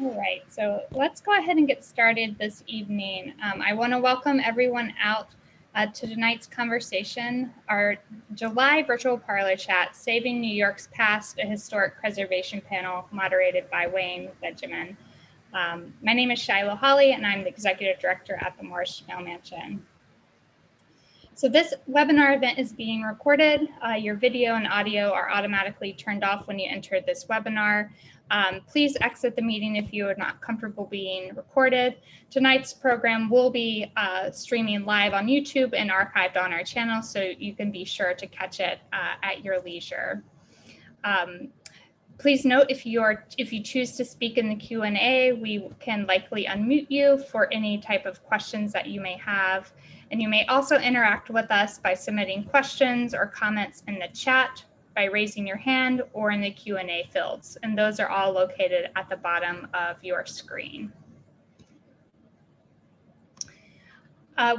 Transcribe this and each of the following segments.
All right, so let's go ahead and get started this evening. I want to welcome everyone out to tonight's conversation, our July virtual parlor chat, Saving New York's Past, a Historic Preservation Panel moderated by Wayne Benjamin. My name is Shiloh Holley, and I'm the Executive Director at the Morris-Jumel Mansion. So this webinar event is being recorded. Your video and audio are automatically turned off when you enter this webinar. Please exit the meeting if you are not comfortable being recorded. Tonight's program will be streaming live on YouTube and archived on our channel, so you can be sure to catch it at your leisure. Please note, if you choose to speak in the Q&A, we can likely unmute you for any type of questions that you may have. And you may also interact with us by submitting questions or comments in the chat, by raising your hand, or in the Q&A fields. And those are all located at the bottom of your screen.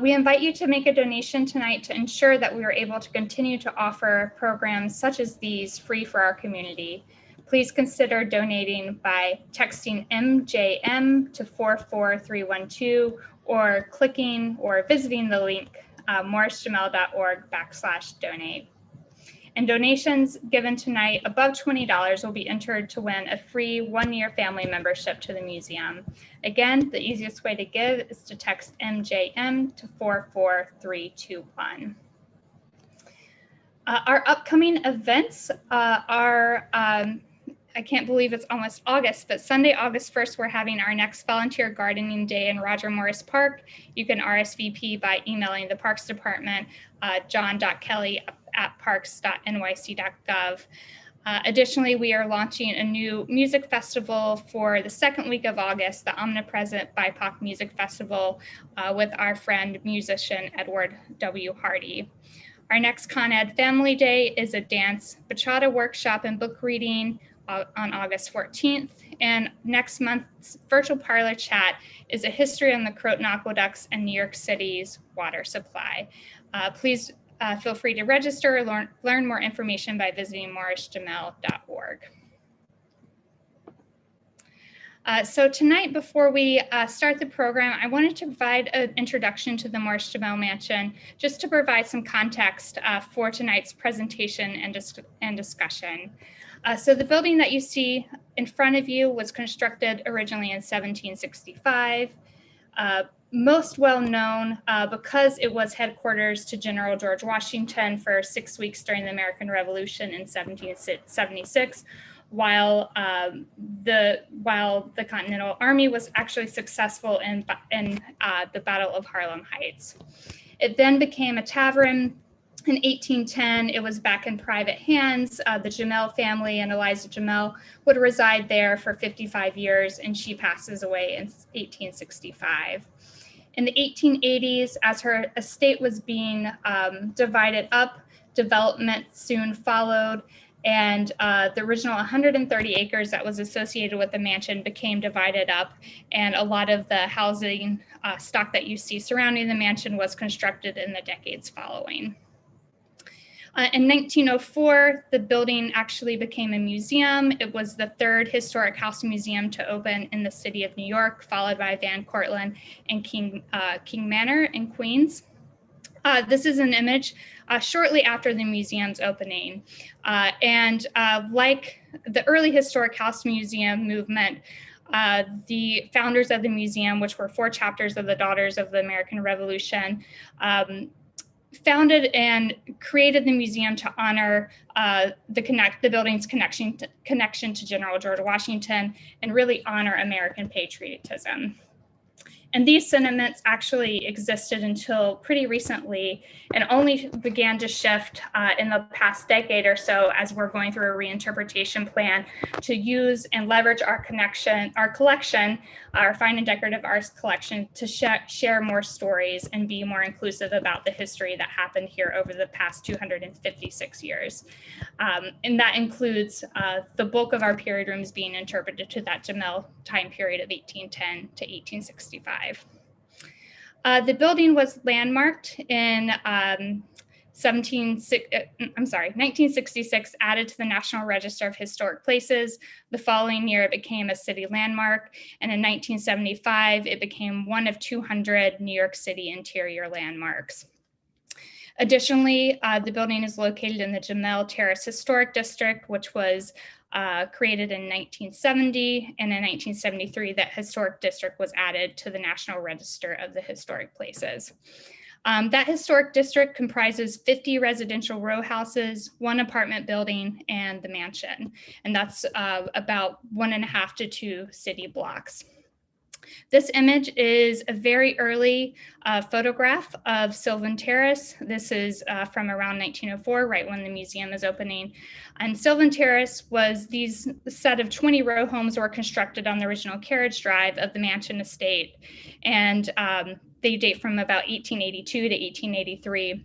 We invite you to make a donation tonight to ensure that we are able to continue to offer programs such as these free for our community. Please consider donating by texting MJM to 44312 or clicking or visiting the link morrisjumel.org/donate. And donations given tonight above $20 will be entered to win a free one-year family membership to the museum. Again, the easiest way to give is to text MJM to 44321. Our upcoming events are I can't believe it's almost August, but Sunday, August 1st, we're having our next volunteer gardening day in Roger Morris Park. You can RSVP by emailing the Parks Department, john.kelly@parks.nyc.gov. Additionally, we are launching a new music festival for the second week of August, the Omnipresent BIPOC Music Festival with our friend musician Edward W. Hardy. Our next Con Ed Family Day is a dance bachata workshop and book reading on August 14th. And next month's virtual parlor chat is a history on the Croton Aqueducts and New York City's water supply. Please feel free to register or learn more information by visiting morrisjumel.org. So tonight, before we start the program, I wanted to provide an introduction to the Morris-Jumel Mansion, just to provide some context for tonight's presentation and discussion. So the building that you see in front of you was constructed originally in 1765. Most well known because it was headquarters to General George Washington for 6 weeks during the American Revolution in 1776. While the Continental Army was actually successful in the Battle of Harlem Heights. It then became a tavern. In 1810, it was back in private hands. The Jumel family and Eliza Jumel would reside there for 55 years, and she passes away in 1865. In the 1880s, as her estate was being divided up, development soon followed. And the original 130 acres that was associated with the mansion became divided up, and a lot of the housing stock that you see surrounding the mansion was constructed in the decades following. In 1904, the building actually became a museum. It was the third historic house museum to open in the city of New York, followed by Van Cortlandt and King Manor in Queens. This is an image shortly after the museum's opening. Like the early historic house museum movement, the founders of the museum, which were 4 chapters of the Daughters of the American Revolution, founded and created the museum to honor the building's connection to General George Washington and really honor American patriotism. And these sentiments actually existed until pretty recently and only began to shift in the past decade or so as we're going through a reinterpretation plan to use and leverage our collection, our fine and decorative arts collection, to share more stories and be more inclusive about the history that happened here over the past 256 years. And that includes the bulk of our period rooms being interpreted to that Jumel time period of 1810 to 1865. The building was landmarked in 1966 added to the National Register of Historic Places. The following year, it became a city landmark. And in 1975, it became one of 200 New York City interior landmarks. Additionally, the building is located in the Jumel Terrace Historic District, which was created in 1970, and in 1973, that historic district was added to the National Register of the Historic Places. That historic district comprises 50 residential row houses, 1 apartment building, and the mansion. And that's about 1.5 to 2 city blocks. This image is a very early photograph of Sylvan Terrace. This is from around 1904, right when the museum is opening. And Sylvan Terrace was these set of 20 row homes were constructed on the original carriage drive of the mansion estate. And they date from about 1882 to 1883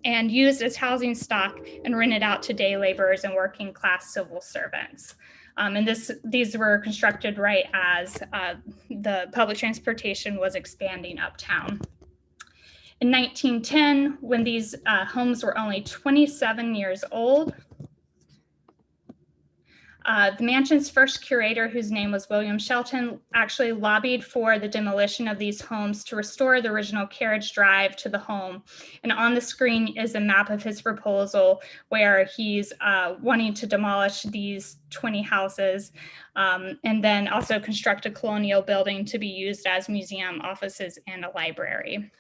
and used as housing stock and rented out to day laborers and working class civil servants. And these were constructed right as the public transportation was expanding uptown. In 1910, when these homes were only 27 years old, the mansion's first curator, whose name was William Shelton, actually lobbied for the demolition of these homes to restore the original carriage drive to the home. And on the screen is a map of his proposal where he's wanting to demolish these 20 houses and then also construct a colonial building to be used as museum offices and a library.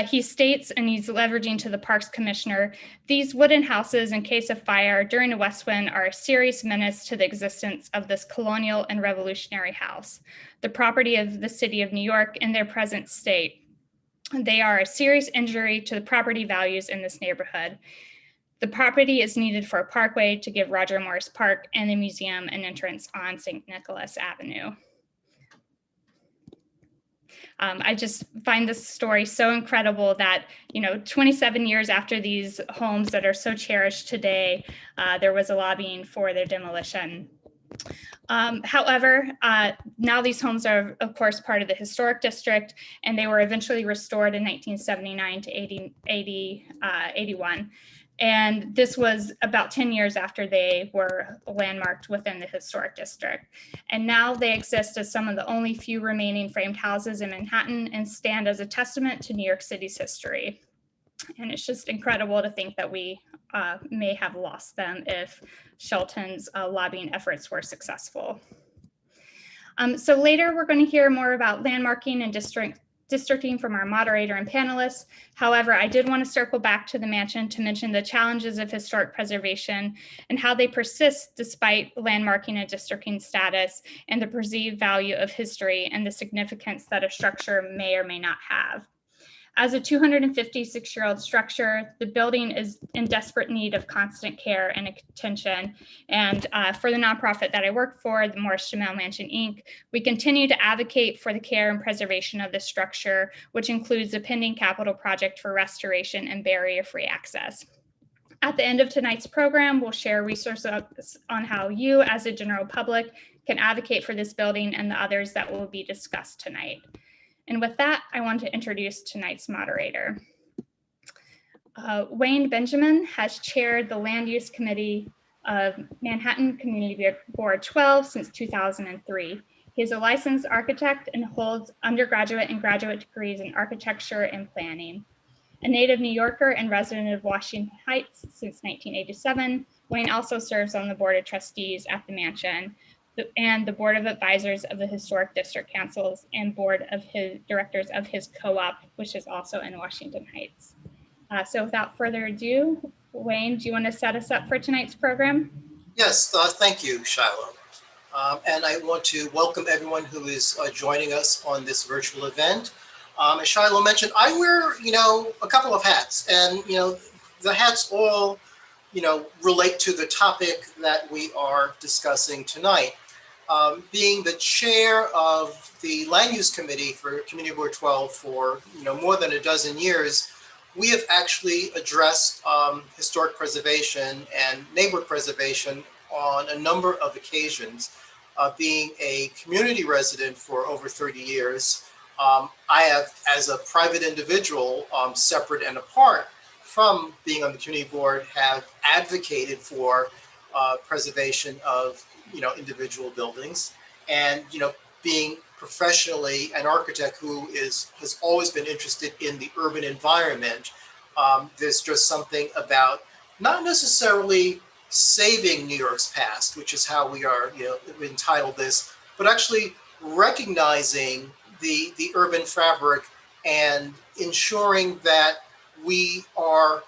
He states, and he's leveraging to the Parks Commissioner, these wooden houses in case of fire during a west wind are a serious menace to the existence of this colonial and revolutionary house, the property of the city of New York in their present state. They are a serious injury to the property values in this neighborhood. The property is needed for a parkway to give Roger Morris Park and the museum an entrance on St. Nicholas Avenue. I just find this story so incredible that, 27 years after these homes that are so cherished today, there was a lobbying for their demolition. However, now these homes are, of course, part of the historic district, and they were eventually restored in 1979 to 81. And this was about 10 years after they were landmarked within the historic district. And now they exist as some of the only few remaining framed houses in Manhattan and stand as a testament to New York City's history. And it's just incredible to think that we may have lost them if Shelton's lobbying efforts were successful. So later we're going to hear more about landmarking and districting from our moderator and panelists. However, I did want to circle back to the mansion to mention the challenges of historic preservation and how they persist despite landmarking and districting status and the perceived value of history and the significance that a structure may or may not have. As a 256-year-old structure, the building is in desperate need of constant care and attention. And for the nonprofit that I work for, the Morris-Jumel Mansion, Inc., we continue to advocate for the care and preservation of this structure, which includes a pending capital project for restoration and barrier-free access. At the end of tonight's program, we'll share resources on how you, as a general public, can advocate for this building and the others that will be discussed tonight. And with that, I want to introduce tonight's moderator. Wayne Benjamin has chaired the Land Use Committee of Manhattan Community Board 12 since 2003. He is a licensed architect and holds undergraduate and graduate degrees in architecture and planning. A native New Yorker and resident of Washington Heights since 1987, Wayne also serves on the Board of Trustees at the mansion and the Board of Advisors of the Historic District Councils and Board of Directors of his co-op, which is also in Washington Heights. So without further ado, Wayne, do you want to set us up for tonight's program? Yes, thank you, Shiloh. And I want to welcome everyone who is joining us on this virtual event. As Shiloh mentioned, I wear, a couple of hats, and, the hats all, relate to the topic that we are discussing tonight. Being the chair of the Land Use Committee for Community Board 12 for more than a dozen years, we have actually addressed historic preservation and neighborhood preservation on a number of occasions. Being a community resident for over 30 years, I have, as a private individual, separate and apart from being on the community board, have advocated for preservation of, individual buildings, and, being professionally an architect who has always been interested in the urban environment. There's just something about not necessarily saving New York's past, which is how we are, entitled this, but actually recognizing the urban fabric and ensuring that we are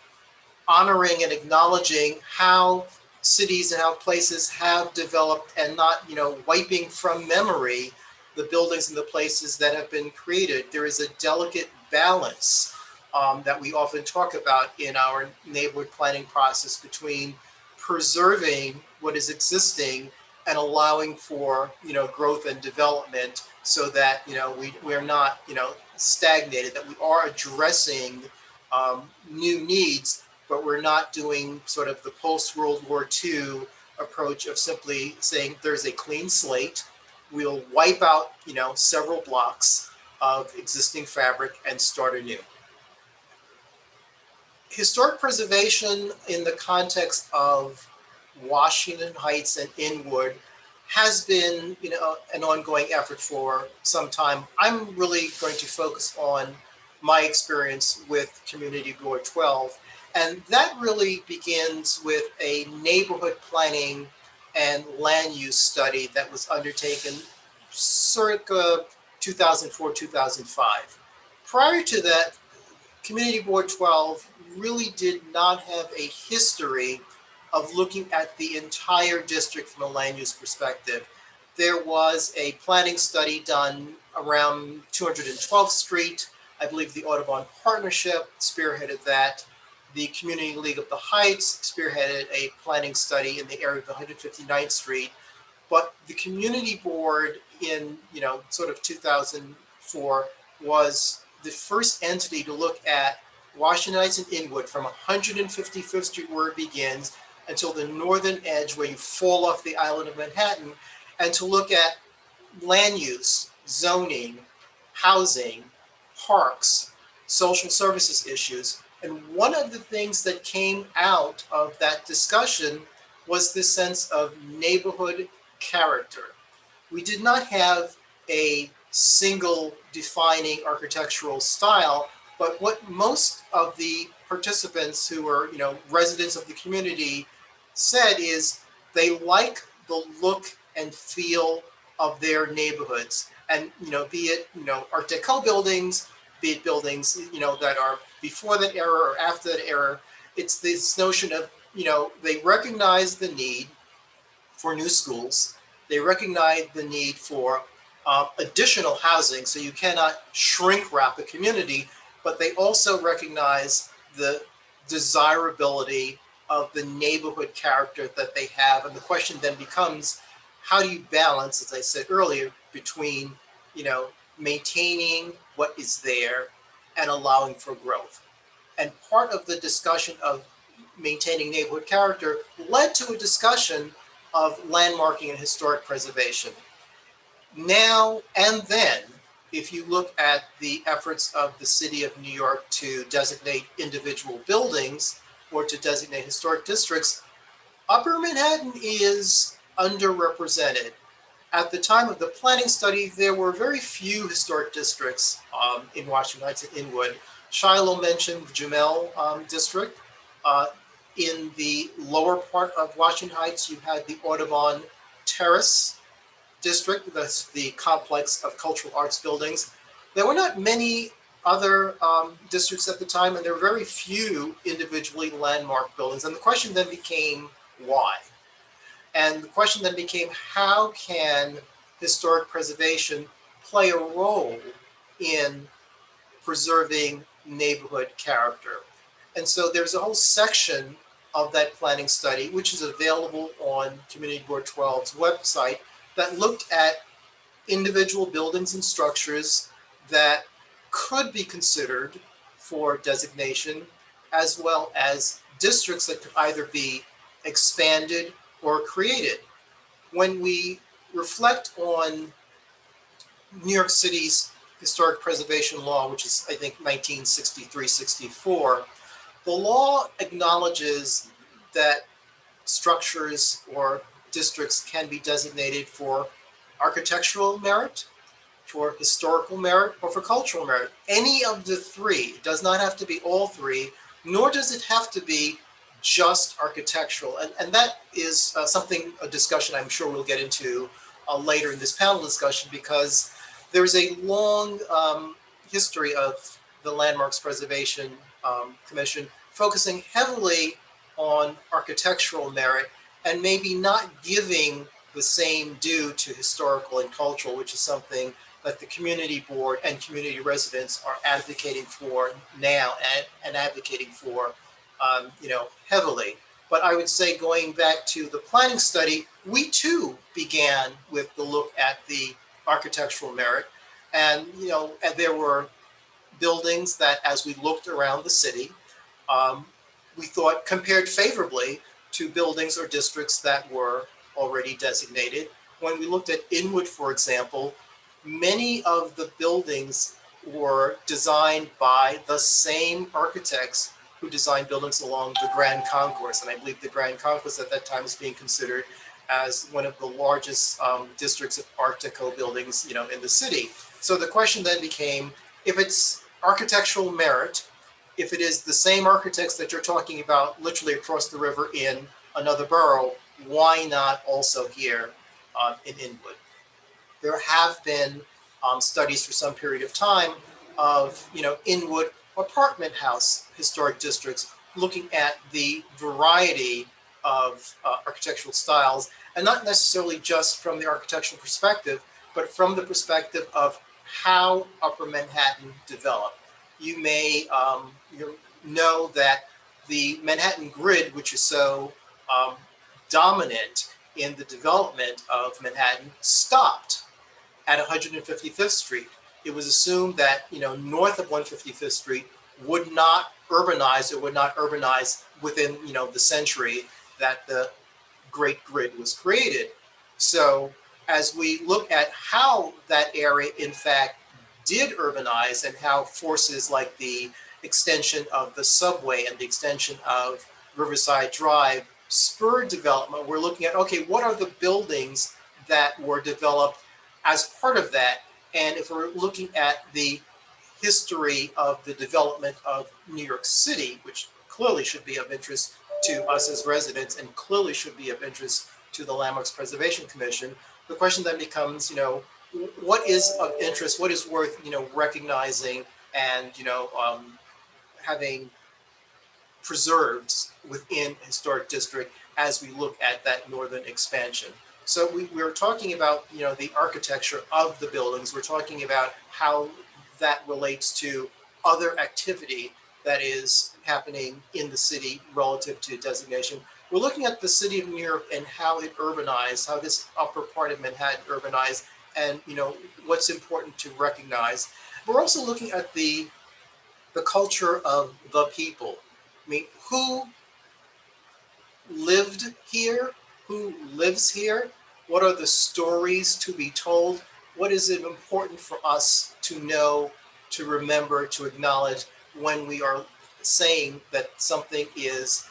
honoring and acknowledging how cities and how places have developed, and not, wiping from memory the buildings and the places that have been created. There is a delicate balance that we often talk about in our neighborhood planning process between preserving what is existing and allowing for, growth and development, so that, we're not, stagnated, that we are addressing new needs, but we're not doing sort of the post-World War II approach of simply saying there's a clean slate, we'll wipe out, several blocks of existing fabric and start anew. Historic preservation in the context of Washington Heights and Inwood has been, an ongoing effort for some time. I'm really going to focus on my experience with Community Board 12, and that really begins with a neighborhood planning and land use study that was undertaken circa 2004, 2005. Prior to that, Community Board 12 really did not have a history of looking at the entire district from a land use perspective. There was a planning study done around 212th Street. I believe the Audubon Partnership spearheaded that. The Community League of the Heights spearheaded a planning study in the area of 159th Street. But the Community Board in, sort of 2004 was the first entity to look at Washington Heights and Inwood from 155th Street, where it begins, until the northern edge where you fall off the island of Manhattan, and to look at land use, zoning, housing, parks, social services issues. And one of the things that came out of that discussion was this sense of neighborhood character. We did not have a single defining architectural style, but what most of the participants who were, residents of the community said is they like the look and feel of their neighborhoods. And, be it, Art Deco buildings, be it buildings, that are before that era or after that era. It's this notion of, they recognize the need for new schools. They recognize the need for additional housing, so you cannot shrink wrap a community, but they also recognize the desirability of the neighborhood character that they have. And the question then becomes, how do you balance, as I said earlier, between, maintaining what is there and allowing for growth? And part of the discussion of maintaining neighborhood character led to a discussion of landmarking and historic preservation. Now and then, if you look at the efforts of the city of New York to designate individual buildings or to designate historic districts, Upper Manhattan is underrepresented. At the time of the planning study, there were very few historic districts in Washington Heights and Inwood. Shiloh mentioned the Jumel district. In the lower part of Washington Heights, you had the Audubon Terrace district, that's the complex of cultural arts buildings. There were not many other districts at the time, and there were very few individually landmarked buildings. And the question then became, why? And the question then became, how can historic preservation play a role in preserving neighborhood character? And so there's a whole section of that planning study, which is available on Community Board 12's website, that looked at individual buildings and structures that could be considered for designation, as well as districts that could either be expanded or created. When we reflect on New York City's historic preservation law, which is, I think, 1963-64, the law acknowledges that structures or districts can be designated for architectural merit, for historical merit, or for cultural merit. Any of the three. It does not have to be all three, nor does it have to be just architectural. And that is a discussion I'm sure we'll get into later in this panel discussion, because there's a long history of the Landmarks Preservation Commission focusing heavily on architectural merit and maybe not giving the same due to historical and cultural, which is something that the community board and community residents are advocating for now and advocating for, heavily. But I would say, going back to the planning study, we too began with the look at the architectural merit. And, and there were buildings that, as we looked around the city, we thought compared favorably to buildings or districts that were already designated. When we looked at Inwood, for example, many of the buildings were designed by the same architects who designed buildings along the Grand Concourse. And I believe the Grand Concourse at that time was being considered as one of the largest districts of Art Deco buildings, in the city. So the question then became, if it's architectural merit, if it is the same architects that you're talking about literally across the river in another borough, why not also here in Inwood? There have been studies for some period of time of, Inwood apartment house historic districts, looking at the variety of architectural styles, and not necessarily just from the architectural perspective, but from the perspective of how Upper Manhattan developed. You may know that the Manhattan grid, which is so dominant in the development of Manhattan, stopped at 155th Street. It was assumed that, north of 155th Street would not urbanize within, the century that the Great Grid was created. So as we look at how that area, in fact, did urbanize, and how forces like the extension of the subway and the extension of Riverside Drive spurred development, we're looking at, okay, what are the buildings that were developed as part of that? And if we're looking at the history of the development of New York City, which clearly should be of interest to us as residents and clearly should be of interest to the Landmarks Preservation Commission, the question then becomes, what is of interest, what is worth, recognizing and, having preserved within a historic district as we look at that northern expansion. So we're talking about, the architecture of the buildings. We're talking about how that relates to other activity that is happening in the city relative to designation. We're looking at the city of New York and how it urbanized, how this upper part of Manhattan urbanized, and what's important to recognize. We're also looking at the culture of the people. I mean, who lived here? Who lives here? What are the stories to be told? What is it important for us to know, to remember, to acknowledge when we are saying that something is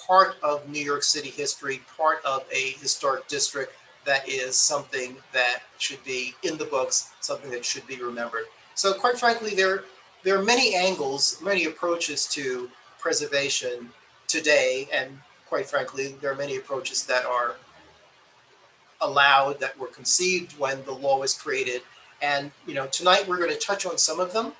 part of New York City history, part of a historic district, that is something that should be in the books, something that should be remembered. So quite frankly, there are many angles, many approaches to preservation today, and quite frankly, there are many approaches that are allowed, that were conceived when the law was created. And tonight we're going to touch on some of them.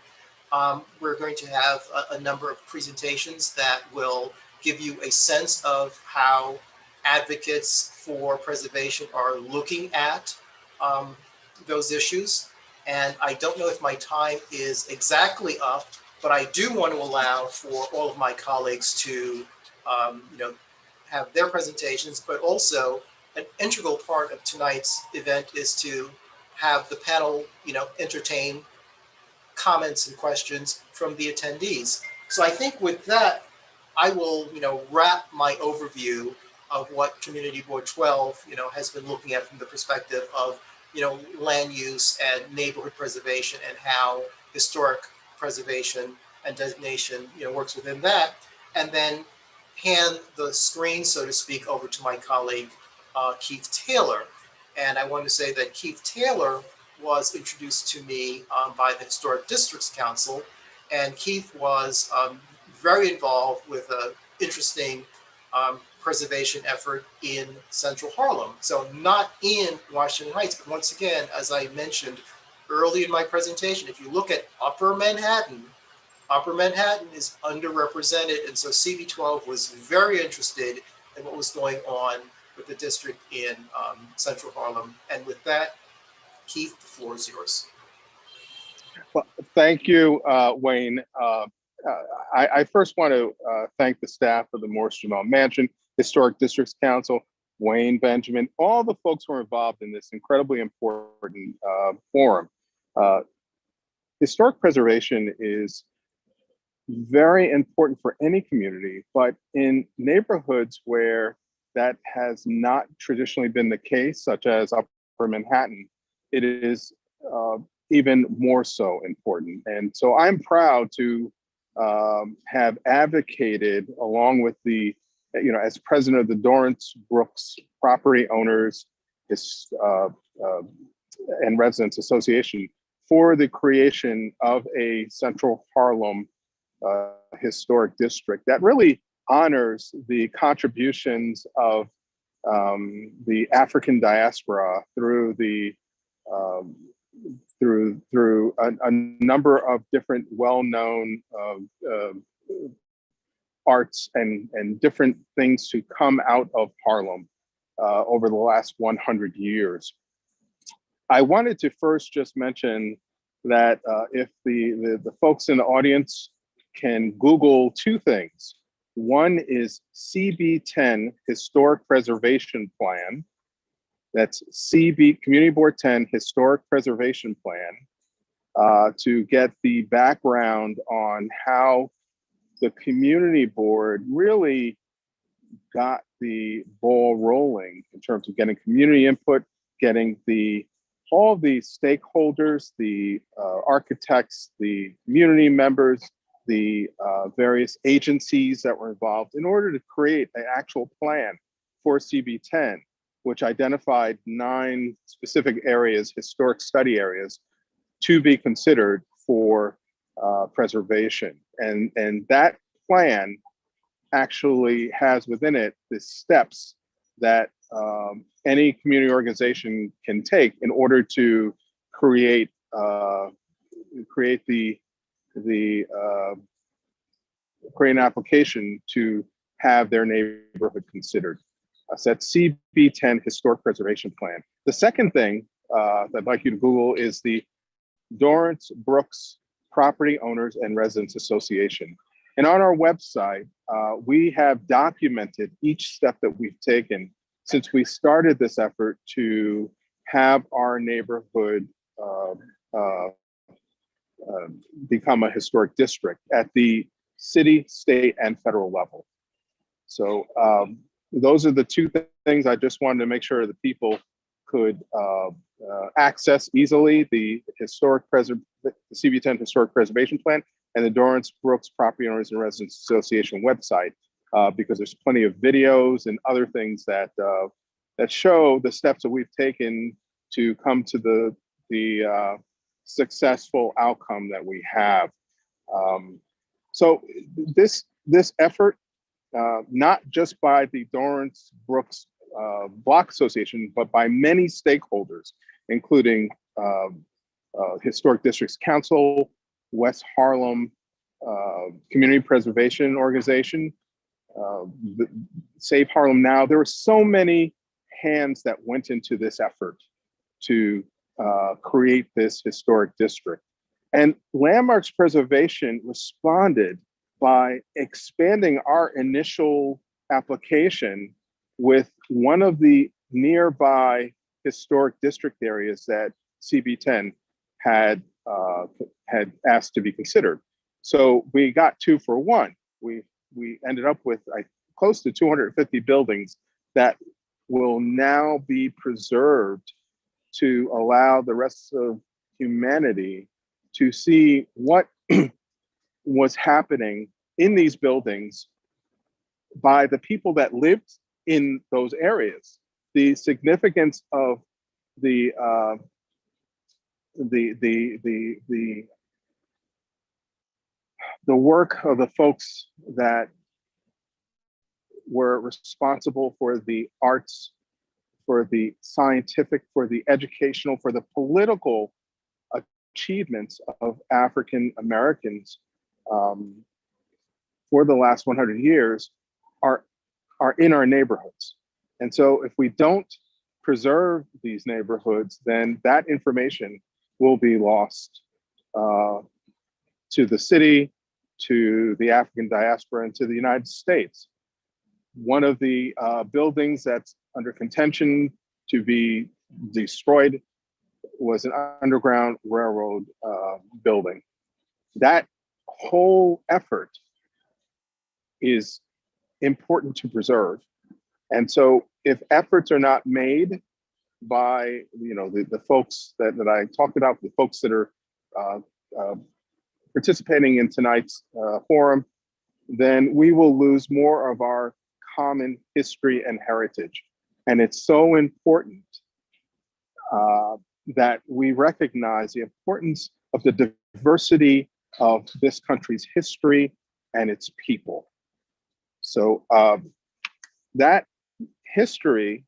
We're going to have a number of presentations that will give you a sense of how advocates for preservation are looking at those issues. And I don't know if my time is exactly up, but I do want to allow for all of my colleagues to have their presentations, but also an integral part of tonight's event is to have the panel, entertain comments and questions from the attendees. So I think with that, I will, wrap my overview of what Community Board 12, has been looking at from the perspective of land use and neighborhood preservation and how historic preservation and designation, works within that, and then hand the screen, so to speak, over to my colleague, Keith Taylor. And I want to say that Keith Taylor was introduced to me by the Historic Districts Council, and Keith was very involved with an interesting preservation effort in Central Harlem. So not in Washington Heights, but once again, as I mentioned early in my presentation, if you look at Upper Manhattan is underrepresented. And so CB12 was very interested in what was going on with the district in Central Harlem. And with that, Keith, the floor is yours. Well, thank you, Wayne. I first want to thank the staff of the Morris-Jumel Mansion, Historic Districts Council, Wayne Benjamin, all the folks who are involved in this incredibly important forum. Historic preservation is very important for any community, but in neighborhoods where that has not traditionally been the case, such as Upper Manhattan, it is even more so important. And so I'm proud to have advocated, along with the, as president of the Dorrance Brooks Property Owners and Residents Association, for the creation of a Central Harlem historic district that really honors the contributions of the African diaspora through the through a number of different well-known arts and different things to come out of Harlem over the last 100 years. I wanted to first just mention that if the folks in the audience can Google two things. One is CB10 Historic Preservation Plan. That's CB Community Board 10 Historic Preservation Plan, to get the background on how the community board really got the ball rolling in terms of getting community input, getting all the stakeholders, the architects, the community members, the various agencies that were involved in order to create an actual plan for CB10, which identified 9 specific areas, historic study areas, to be considered for preservation. And that plan actually has within it the steps that any community organization can take in order to create create an application to have their neighborhood considered. So that's CB10 Historic Preservation Plan. The second thing that I'd like you to Google is the Dorrance Brooks Property Owners and Residents Association. And on our website, we have documented each step that we've taken since we started this effort to have our neighborhood become a historic district at the city, state, and federal level. So those are the two things I just wanted to make sure that people could access easily: the CB10 Historic Preservation Plan and the Dorrance Brooks Property Owners and Residents Association website, because there's plenty of videos and other things that that show the steps that we've taken to come to the successful outcome that we have. So this effort, not just by the Dorrance Brooks Block Association, but by many stakeholders, including Historic Districts Council, West Harlem Community Preservation Organization, Save Harlem Now. There were so many hands that went into this effort to create this historic district. And Landmarks Preservation responded by expanding our initial application with one of the nearby historic district areas that CB10 had asked to be considered. So we got 2 for 1. We ended up with close to 250 buildings that will now be preserved to allow the rest of humanity to see what was happening in these buildings by the people that lived in those areas. The significance of the work of the folks that were responsible for the arts, for the scientific, for the educational, for the political achievements of African Americans for the last 100 years are in our neighborhoods. And so if we don't preserve these neighborhoods, then that information will be lost to the city, to the African diaspora, and to the United States. One of the buildings that's under contention to be destroyed was an Underground Railroad building. That whole effort is important to preserve. And so if efforts are not made by the folks that I talked about, the folks that are participating in tonight's forum, then we will lose more of our common history and heritage. And it's so important that we recognize the importance of the diversity of this country's history and its people. So that history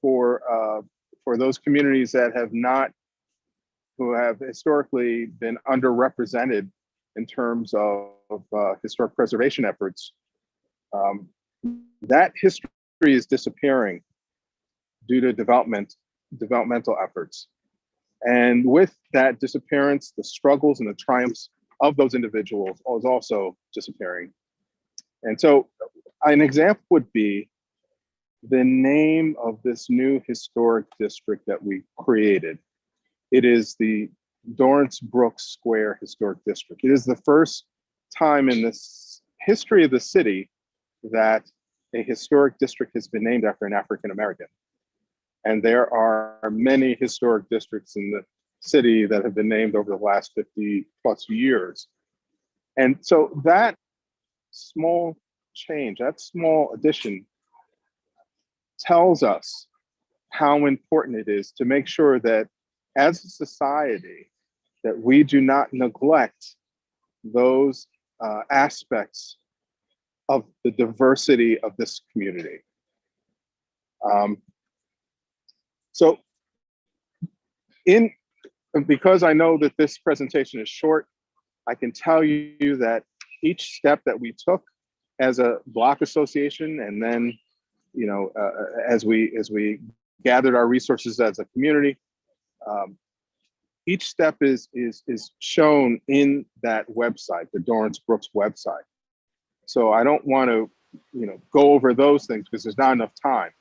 for those communities that who have historically been underrepresented in terms of historic preservation efforts, that history is disappearing due to developmental efforts. And with that disappearance, the struggles and the triumphs of those individuals is also disappearing. And so an example would be the name of this new historic district that we created. It is the Dorrance Brook Square Historic District. It is the first time in this history of the city that a historic district has been named after an African American. And there are many historic districts in the city that have been named over the last 50 plus years. And so that small change, that small addition tells us how important it is to make sure that as a society that we do not neglect those aspects of the diversity of this community. So because I know that this presentation is short, I can tell you that each step that we took as a block association, and then as we gathered our resources as a community, each step is shown in that website, the Dorrance Brooks website. So I don't want to go over those things because there's not enough time.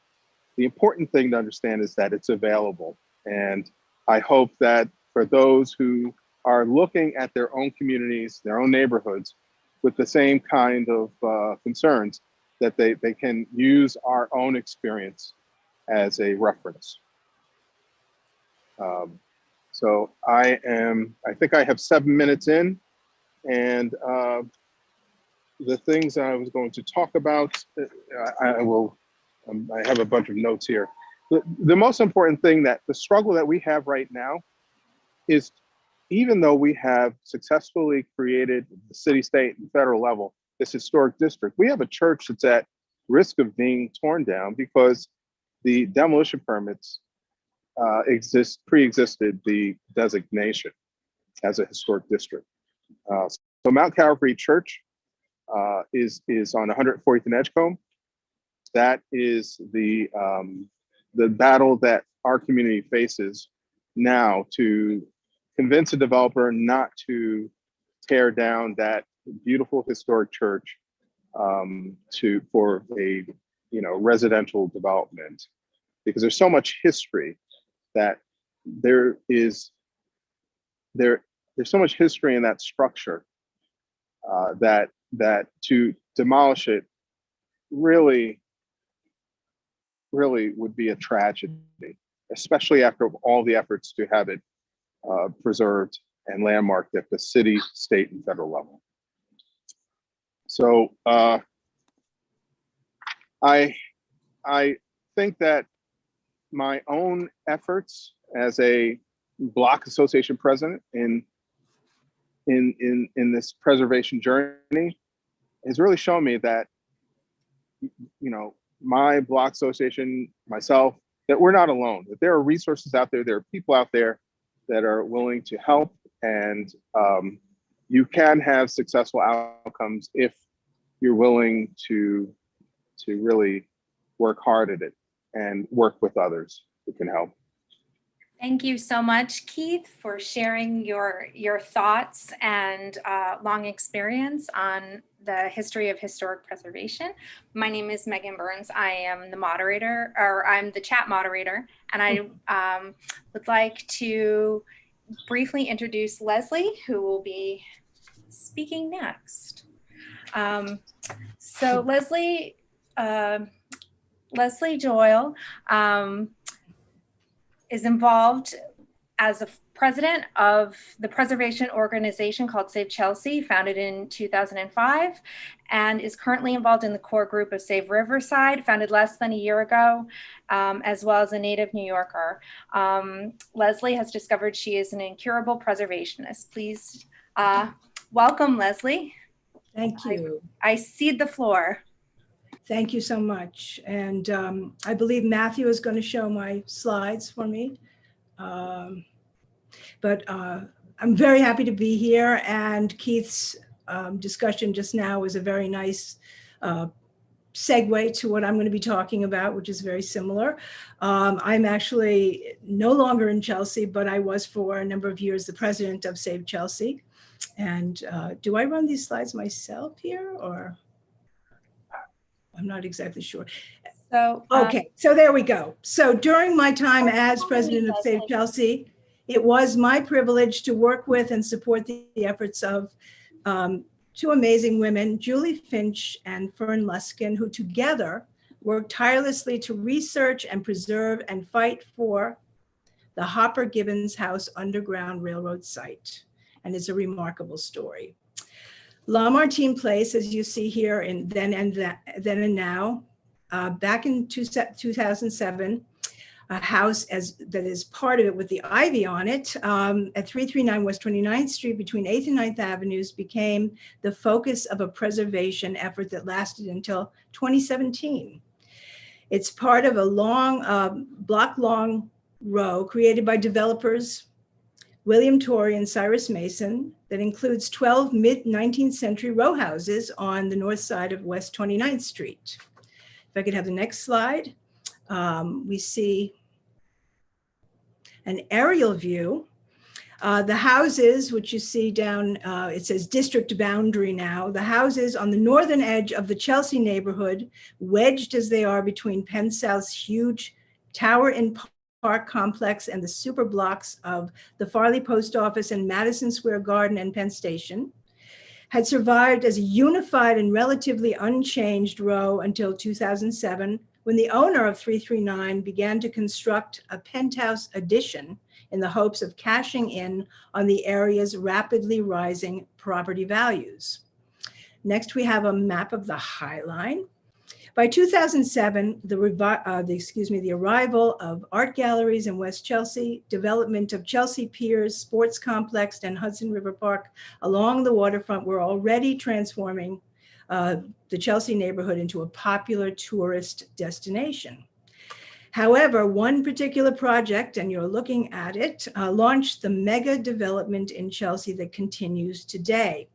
The important thing to understand is that it's available. And I hope that for those who are looking at their own communities, their own neighborhoods with the same kind of concerns, that they can use our own experience as a reference. So I think I have 7 minutes in, and the things I was going to talk about, I have a bunch of notes here. The most important thing, that the struggle that we have right now is, even though we have successfully created the city, state, and federal level, this historic district, we have a church that's at risk of being torn down because the demolition permits pre-existed the designation as a historic district. So Mount Calvary Church is on 140th and Edgecombe. That is the battle that our community faces now, to convince a developer not to tear down that beautiful historic church for a residential development, because there's so much history that there's so much history in that structure that to demolish it really would be a tragedy, especially after all the efforts to have it preserved and landmarked at the city, state, and federal level. So I think that my own efforts as a block association president in this preservation journey has really shown me that, you know, my block association, myself, that we're not alone, that there are resources out there, there are people out there that are willing to help, and you can have successful outcomes if you're willing to really work hard at it and work with others who can help. Thank you so much, Keith, for sharing your thoughts and long experience on the history of historic preservation. My name is Megan Burns. I am the moderator, or I'm the chat moderator, and I would like to briefly introduce Lesley, who will be speaking next. So Lesley Doyel is involved as a president of the preservation organization called Save Chelsea, founded in 2005, and is currently involved in the core group of Save Riverside, founded less than a year ago, as well as a native New Yorker. Lesley has discovered she is an incurable preservationist. Please welcome Lesley. Thank you. I cede the floor. Thank you so much. And I believe Matthew is going to show my slides for me. But I'm very happy to be here, and Keith's discussion just now was a very nice segue to what I'm going to be talking about, which is very similar. I'm actually no longer in Chelsea, but I was for a number of years the president of Save Chelsea. And do I run these slides myself here, or? I'm not exactly sure. So, okay, so there we go. So during my time as president of Save Chelsea, it was my privilege to work with and support the efforts of two amazing women, Julie Finch and Fern Luskin, who together worked tirelessly to research and preserve and fight for the Hopper Gibbons House Underground Railroad site. And it's a remarkable story. Lamartine Place, as you see here in Then and Now, back in 2007, a house that is part of it with the ivy on it at 339 West 29th Street between 8th and 9th Avenues became the focus of a preservation effort that lasted until 2017. It's part of a long, block-long row created by developers William Torrey and Cyrus Mason that includes 12 mid-19th century row houses on the north side of West 29th Street. If I could have the next slide, we see an aerial view. The houses, which you see down, it says district boundary now, the houses on the northern edge of the Chelsea neighborhood, wedged as they are between Penn South's huge Tower and Park complex and the super blocks of the Farley Post Office and Madison Square Garden and Penn Station, had survived as a unified and relatively unchanged row until 2007, when the owner of 339 began to construct a penthouse addition in the hopes of cashing in on the area's rapidly rising property values. Next, we have a map of the High Line. By 2007, the arrival of art galleries in West Chelsea, development of Chelsea Piers, Sports Complex, and Hudson River Park along the waterfront were already transforming the Chelsea neighborhood into a popular tourist destination. However, one particular project, and you're looking at it, launched the mega development in Chelsea that continues today.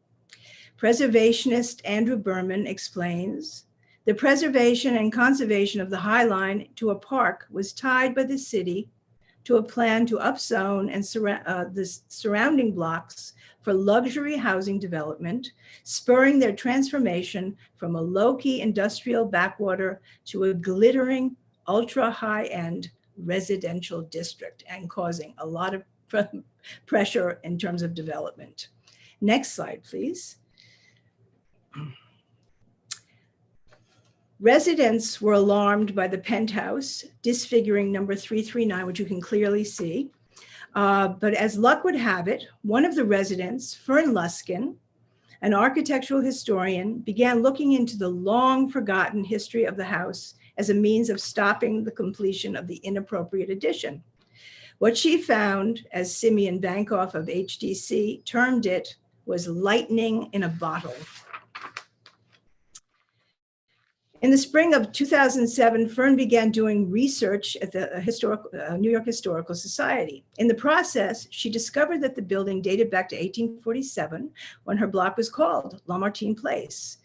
Preservationist Andrew Berman explains, the preservation and conservation of the High Line to a park was tied by the city to a plan to upzone and the surrounding blocks for luxury housing development, spurring their transformation from a low-key industrial backwater to a glittering, ultra-high-end residential district, and causing a lot of pressure in terms of development. Next slide, please. Residents were alarmed by the penthouse, disfiguring number 339, which you can clearly see. But as luck would have it, one of the residents, Fern Luskin, an architectural historian, began looking into the long forgotten history of the house as a means of stopping the completion of the inappropriate addition. What she found, as Simeon Bankoff of HDC termed it, was lightning in a bottle. In the spring of 2007, Fern began doing research at the New York Historical Society. In the process, she discovered that the building dated back to 1847, when her block was called Lamartine Place.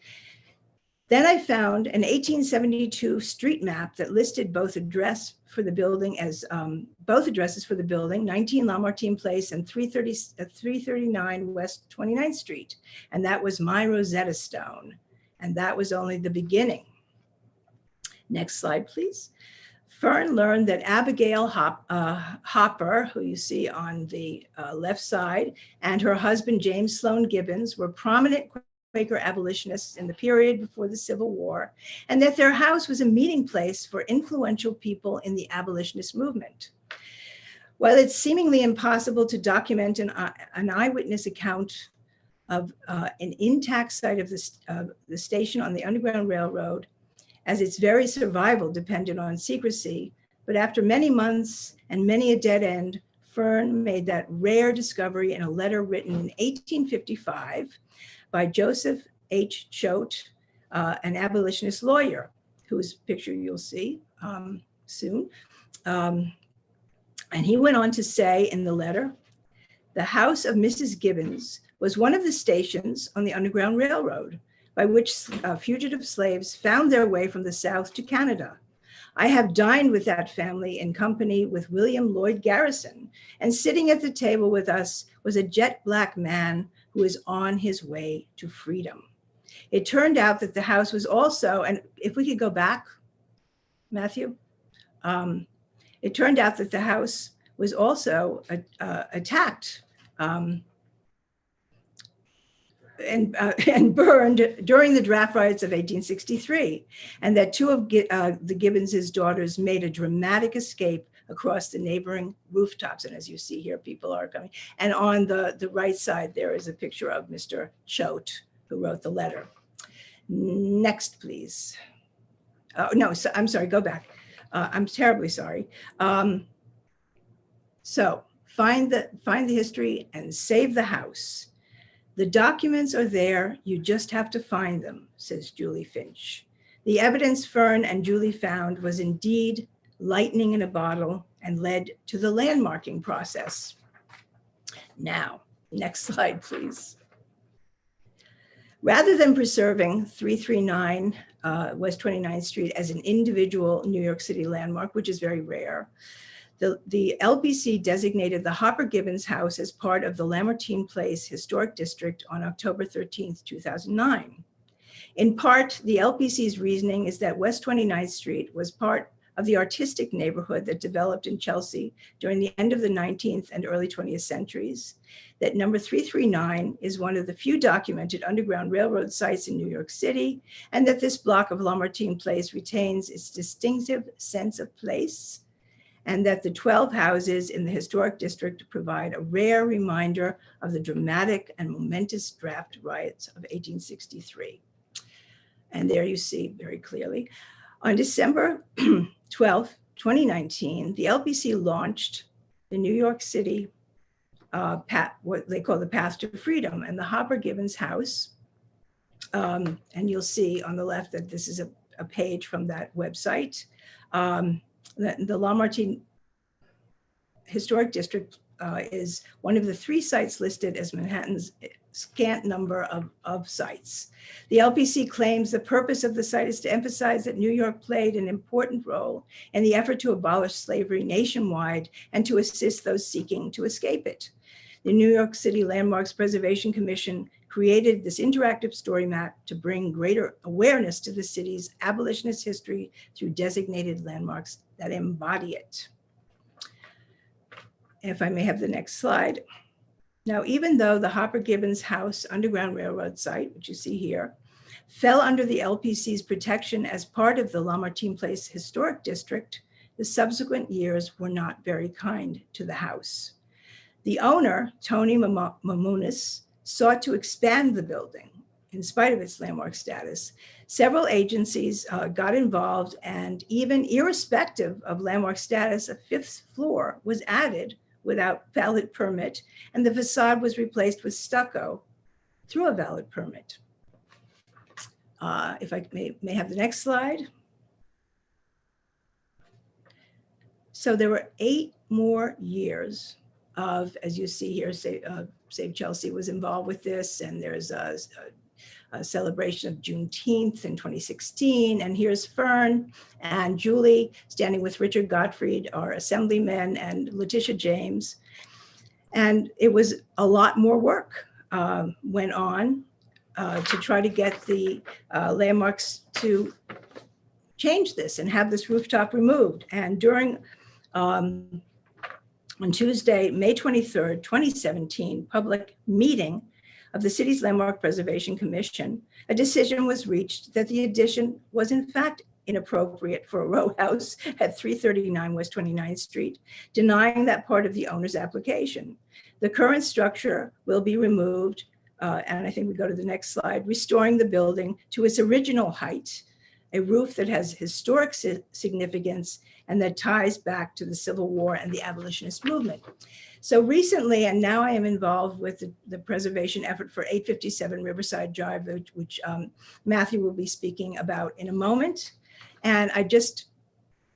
Then I found an 1872 street map that listed both addresses for the building as 19 Lamartine Place and 339 West 29th Street. And that was my Rosetta Stone. And that was only the beginning. Next slide, please. Fern learned that Abigail Hopper, who you see on the left side, and her husband, James Sloan Gibbons, were prominent Quaker abolitionists in the period before the Civil War, and that their house was a meeting place for influential people in the abolitionist movement. While it's seemingly impossible to document an eyewitness account of an intact site of the station on the Underground Railroad, as its very survival depended on secrecy, but after many months and many a dead end, Fern made that rare discovery in a letter written in 1855 by Joseph H. Choate, an abolitionist lawyer, whose picture you'll see soon. And he went on to say in the letter, the house of Mrs. Gibbons was one of the stations on the Underground Railroad by which fugitive slaves found their way from the South to Canada. I have dined with that family in company with William Lloyd Garrison, and sitting at the table with us was a jet black man who is on his way to freedom. It turned out that the house was also, and if we could go back, Matthew, it turned out that the house was also attacked and burned during the draft riots of 1863, and that two of the Gibbons' daughters made a dramatic escape across the neighboring rooftops. And as you see here, people are coming. And on the right side, there is a picture of Mr. Choate, who wrote the letter. Next, please. No, so, I'm sorry, go back. I'm terribly sorry. So find the history and save the house. The documents are there, you just have to find them, says Julie Finch. The evidence Fern and Julie found was indeed lightning in a bottle and led to the landmarking process. Now, next slide, please. Rather than preserving 339 West 29th Street as an individual New York City landmark, which is very rare, the LPC designated the Hopper Gibbons house as part of the Lamartine Place Historic District on October 13th, 2009. In part, the LPC's reasoning is that West 29th Street was part of the artistic neighborhood that developed in Chelsea during the end of the 19th and early 20th centuries, that number 339 is one of the few documented Underground Railroad sites in New York City, and that this block of Lamartine Place retains its distinctive sense of place, and that the 12 houses in the historic district provide a rare reminder of the dramatic and momentous draft riots of 1863. And there you see very clearly. On December 12, 2019, the LPC launched the New York City, what they call the Path to Freedom, and the Hopper Gibbons house. And you'll see on the left that this is a page from that website. The Lamartine Historic District is one of the 3 sites listed as Manhattan's scant number of sites. The LPC claims the purpose of the site is to emphasize that New York played an important role in the effort to abolish slavery nationwide and to assist those seeking to escape it. The New York City Landmarks Preservation Commission created this interactive story map to bring greater awareness to the city's abolitionist history through designated landmarks that embody it. If I may have the next slide. Now, even though the Hopper Gibbons house Underground Railroad site, which you see here, fell under the LPC's protection as part of the Lamartine Place Historic District, the subsequent years were not very kind to the house. The owner, Tony Mamounis, sought to expand the building in spite of its landmark status. Several agencies got involved, and even irrespective of landmark status, a fifth floor was added without valid permit, and the facade was replaced with stucco through a valid permit. If I may have the next slide. So there were 8 more years of, as you see here, Save Chelsea was involved with this, and there's a celebration of Juneteenth in 2016. And here's Fern and Julie standing with Richard Gottfried, our assemblyman, and Letitia James. And it was a lot more work went on to try to get the landmarks to change this and have this rooftop removed. And during, on Tuesday, May 23rd, 2017, public meeting of the city's Landmark Preservation Commission, a decision was reached that the addition was in fact inappropriate for a row house at 339 West 29th Street, denying that part of the owner's application. The current structure will be removed, and I think we go to the next slide, restoring the building to its original height, a roof that has historic significance and that ties back to the Civil War and the abolitionist movement. So recently, and now I am involved with the preservation effort for 857 Riverside Drive, which Matthew will be speaking about in a moment. And I just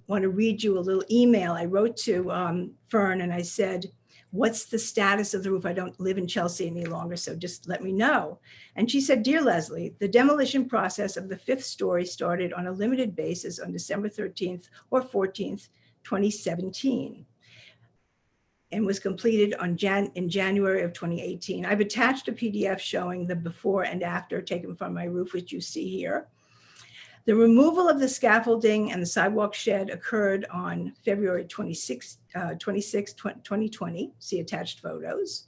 want to read you a little email I wrote to Fern, and I said, what's the status of the roof? I don't live in Chelsea any longer, so just let me know. And she said, Dear Lesley, the demolition process of the 5th story started on a limited basis on December 13th or 14th, 2017. And was completed in January of 2018. I've attached a PDF showing the before and after taken from my roof, which you see here. The removal of the scaffolding and the sidewalk shed occurred on February 26, 2020. See attached photos.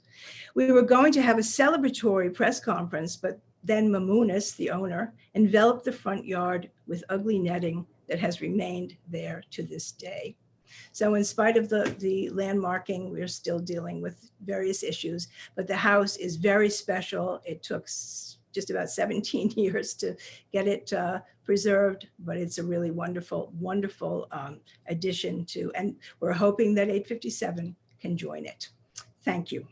We were going to have a celebratory press conference, but then Mamounis, the owner, enveloped the front yard with ugly netting that has remained there to this day. So in spite of the landmarking, we're still dealing with various issues, but the house is very special. It took just about 17 years to get it preserved, but it's a really wonderful, wonderful addition to, and we're hoping that 857 can join it. Thank you.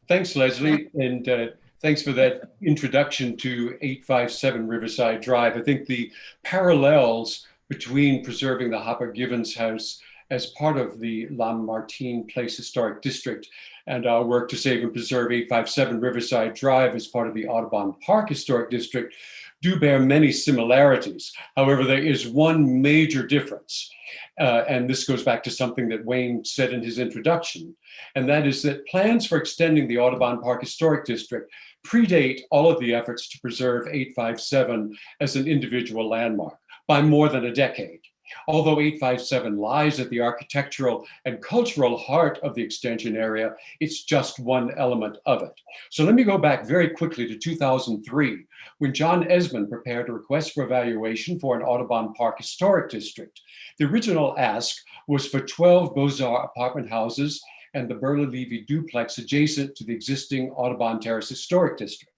Thanks, Lesley, and thanks for that introduction to 857 Riverside Drive. I think the parallels between preserving the Hopper Gibbons house as part of the Lamartine Place Historic District and our work to save and preserve 857 Riverside Drive as part of the Audubon Park Historic District do bear many similarities. However, there is one major difference, and this goes back to something that Wayne said in his introduction, and that is that plans for extending the Audubon Park Historic District predate all of the efforts to preserve 857 as an individual landmark by more than a decade. Although 857 lies at the architectural and cultural heart of the extension area, it's just one element of it. So let me go back very quickly to 2003, when John Esmond prepared a request for evaluation for an Audubon Park Historic District. The original ask was for 12 Beaux-Arts apartment houses and the Burley-Levy duplex adjacent to the existing Audubon Terrace Historic District.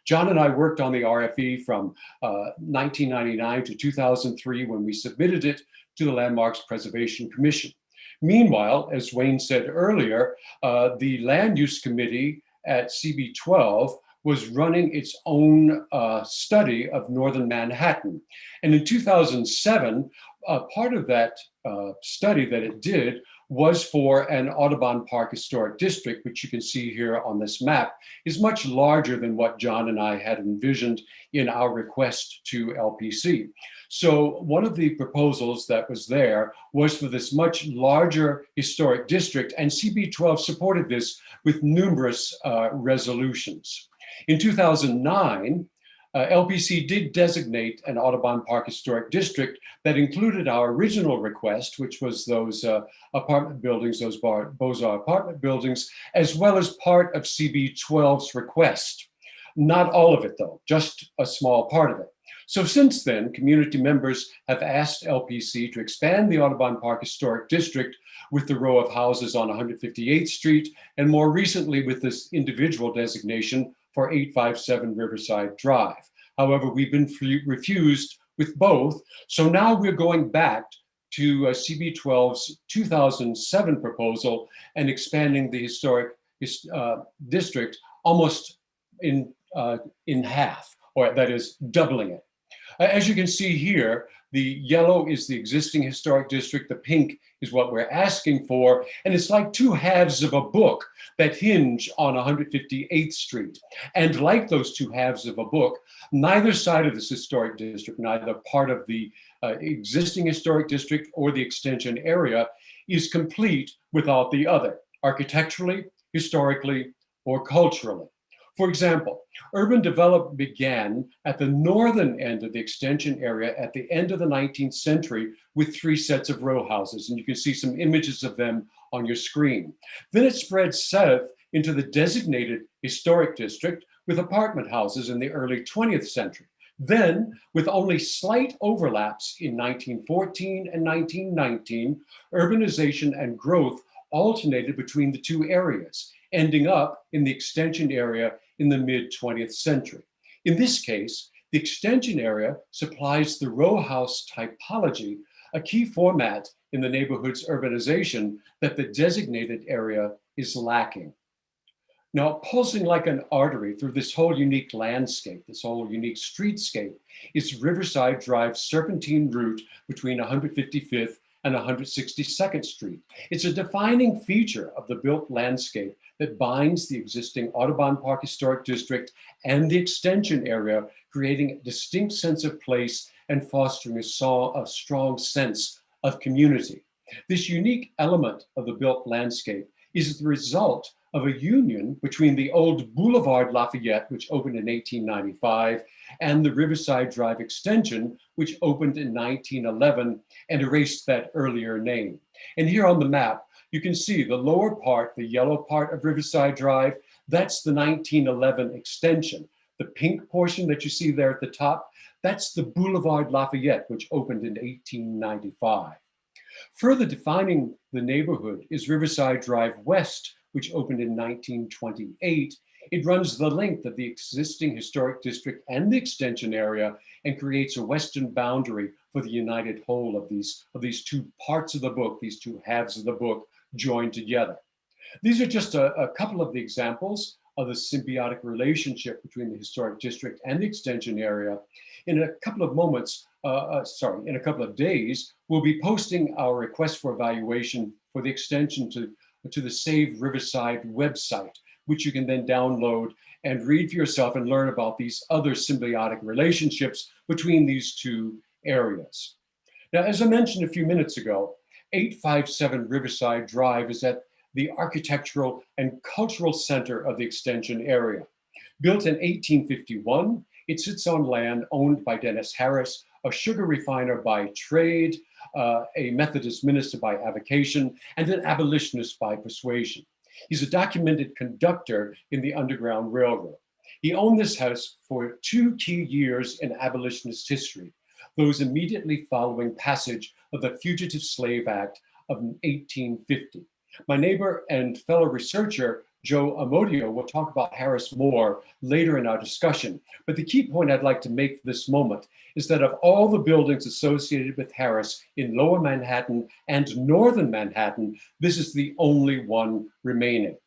John and I worked on the RFE from 1999 to 2003 when we submitted it to the Landmarks Preservation Commission. Meanwhile, as Wayne said earlier, the Land Use Committee at CB12 was running its own study of Northern Manhattan. And in 2007, part of that study that it did was for an Audubon Park Historic District, which you can see here on this map, is much larger than what John and I had envisioned in our request to LPC. So one of the proposals that was there was for this much larger historic district, and CB12 supported this with numerous resolutions. In 2009, LPC did designate an Audubon Park Historic District that included our original request, which was those apartment buildings, those Beaux-Arts apartment buildings, as well as part of CB12's request. Not all of it though, just a small part of it. So since then, community members have asked LPC to expand the Audubon Park Historic District with the row of houses on 158th Street, and more recently with this individual designation for 857 Riverside Drive. However, we've been refused with both, so now we're going back to CB12's 2007 proposal and expanding the historic district almost in half, or that is doubling it. As you can see here, the yellow is the existing historic district, the pink is what we're asking for, and it's like two halves of a book that hinge on 158th Street. And like those two halves of a book, neither side of this historic district, neither part of the existing historic district or the extension area, is complete without the other, architecturally, historically, or culturally. For example, urban development began at the northern end of the extension area at the end of the 19th century with 3 sets of row houses, and you can see some images of them on your screen. Then it spread south into the designated historic district with apartment houses in the early 20th century. Then, with only slight overlaps in 1914 and 1919, urbanization and growth alternated between the two areas, ending up in the extension area in the mid-20th century. In this case, the extension area supplies the row house typology, a key format in the neighborhood's urbanization that the designated area is lacking. Now, pulsing like an artery through this whole unique landscape, this whole unique streetscape, is Riverside Drive's serpentine route between 155th and 162nd Street. It's a defining feature of the built landscape that binds the existing Audubon Park Historic District and the extension area, creating a distinct sense of place and fostering a strong sense of community. This unique element of the built landscape is the result of a union between the old Boulevard Lafayette, which opened in 1895, and the Riverside Drive extension, which opened in 1911 and erased that earlier name. And here on the map, you can see the lower part, the yellow part of Riverside Drive, that's the 1911 extension. The pink portion that you see there at the top, that's the Boulevard Lafayette, which opened in 1895. Further defining the neighborhood is Riverside Drive West, which opened in 1928. It runs the length of the existing historic district and the extension area and creates a western boundary for the united whole of these two parts of the book, these two halves of the book joined together. These are just a couple of the examples of the symbiotic relationship between the historic district and the extension area. In a couple of moments, in a couple of days, we'll be posting our request for evaluation for the extension to the Save Riverside website, which you can then download and read for yourself and learn about these other symbiotic relationships between these two areas. Now, as I mentioned a few minutes ago, 857 Riverside Drive is at the architectural and cultural center of the extension area. Built in 1851, it sits on land owned by Dennis Harris, a sugar refiner by trade, a Methodist minister by avocation, and an abolitionist by persuasion. He's a documented conductor in the Underground Railroad. He owned this house for 2 key years in abolitionist history, those immediately following passage of the Fugitive Slave Act of 1850. My neighbor and fellow researcher, Joe Amodio, will talk about Harris more later in our discussion. But the key point I'd like to make for this moment is that of all the buildings associated with Harris in Lower Manhattan and Northern Manhattan, this is the only one remaining.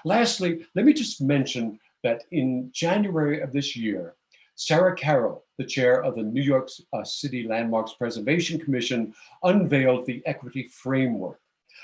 Lastly, let me just mention that in January of this year, Sarah Carroll, the chair of the New York City Landmarks Preservation Commission, unveiled the equity framework.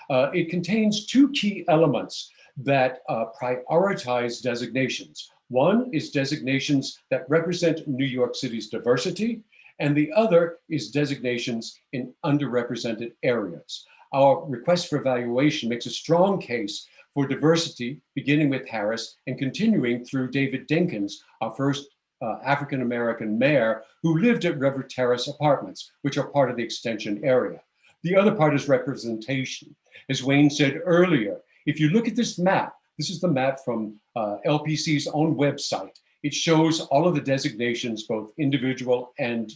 It contains 2 key elements that prioritize designations. One is designations that represent New York City's diversity, and the other is designations in underrepresented areas. Our request for evaluation makes a strong case for diversity, beginning with Harris and continuing through David Dinkins, our first African-American mayor, who lived at River Terrace apartments, which are part of the extension area. The other part is representation. As Wayne said earlier, if you look at this map, this is the map from LPC's own website. It shows all of the designations, both individual and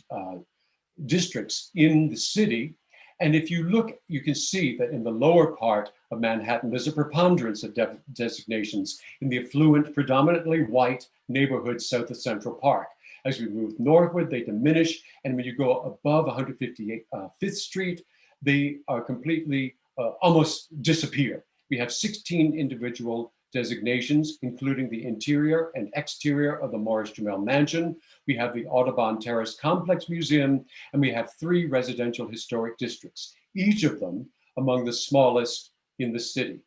districts in the city. And if you look, you can see that in the lower part of Manhattan, there's a preponderance of designations in the affluent, predominantly white neighborhoods south of Central Park. As we move northward, they diminish. And when you go above 158 Fifth Street, they are completely almost disappear. We have 16 individual designations, including the interior and exterior of the Morris-Jumel Mansion. We have the Audubon Terrace Complex Museum, and we have 3 residential historic districts, each of them among the smallest in the city.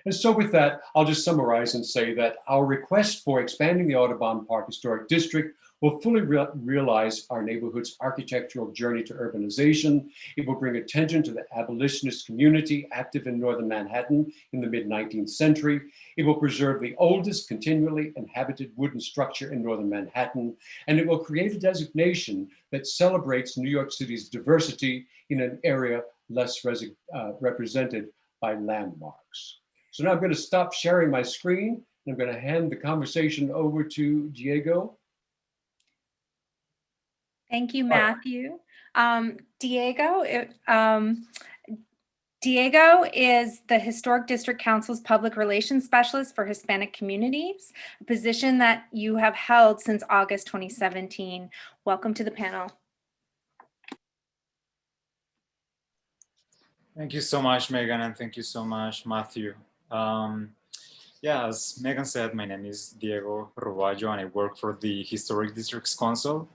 And so with that, I'll just summarize and say that our request for expanding the Audubon Park Historic District will fully realize our neighborhood's architectural journey to urbanization. It will bring attention to the abolitionist community active in northern Manhattan in the mid-19th century. It will preserve the oldest continually inhabited wooden structure in northern Manhattan, and it will create a designation that celebrates New York City's diversity in an area less represented by landmarks. So now I'm going to stop sharing my screen, and I'm going to hand the conversation over to Diego. Thank you, Matthew. Diego is the Historic District Council's Public Relations Specialist for Hispanic Communities, a position that you have held since August 2017. Welcome to the panel. Thank you so much, Megan, and thank you so much, Matthew. Yeah, as Megan said, my name is Diego Robayo, and I work for the Historic Districts Council.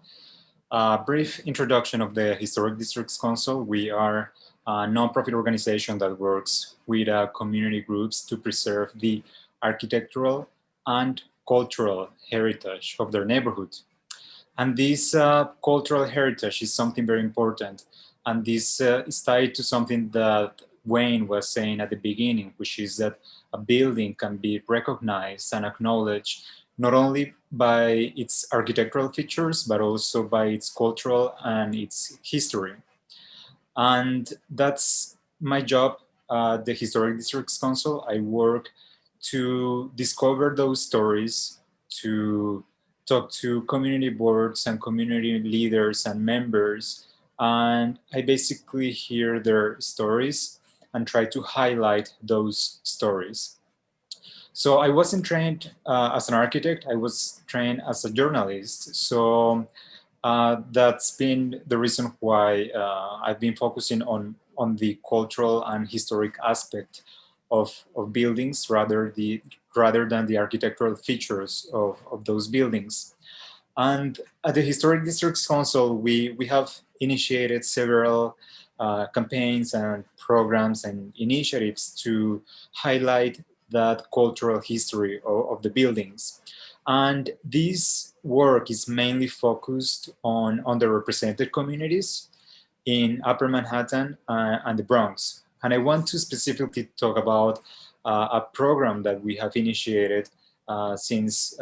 Brief introduction of the Historic Districts Council. We are a nonprofit organization that works with community groups to preserve the architectural and cultural heritage of their neighborhood. And this cultural heritage is something very important. And this is tied to something that Wayne was saying at the beginning, which is that a building can be recognized and acknowledged not only by its architectural features, but also by its cultural and its history. And that's my job at the Historic Districts Council. I work to discover those stories, to talk to community boards and community leaders and members. And I basically hear their stories and try to highlight those stories. So I wasn't trained as an architect, I was trained as a journalist. So that's been the reason why I've been focusing on the cultural and historic aspect of buildings rather than the architectural features of those buildings. And at the Historic Districts Council, we have initiated several campaigns and programs and initiatives to highlight that cultural history of the buildings. And this work is mainly focused on underrepresented communities in Upper Manhattan and the Bronx. And I want to specifically talk about a program that we have initiated since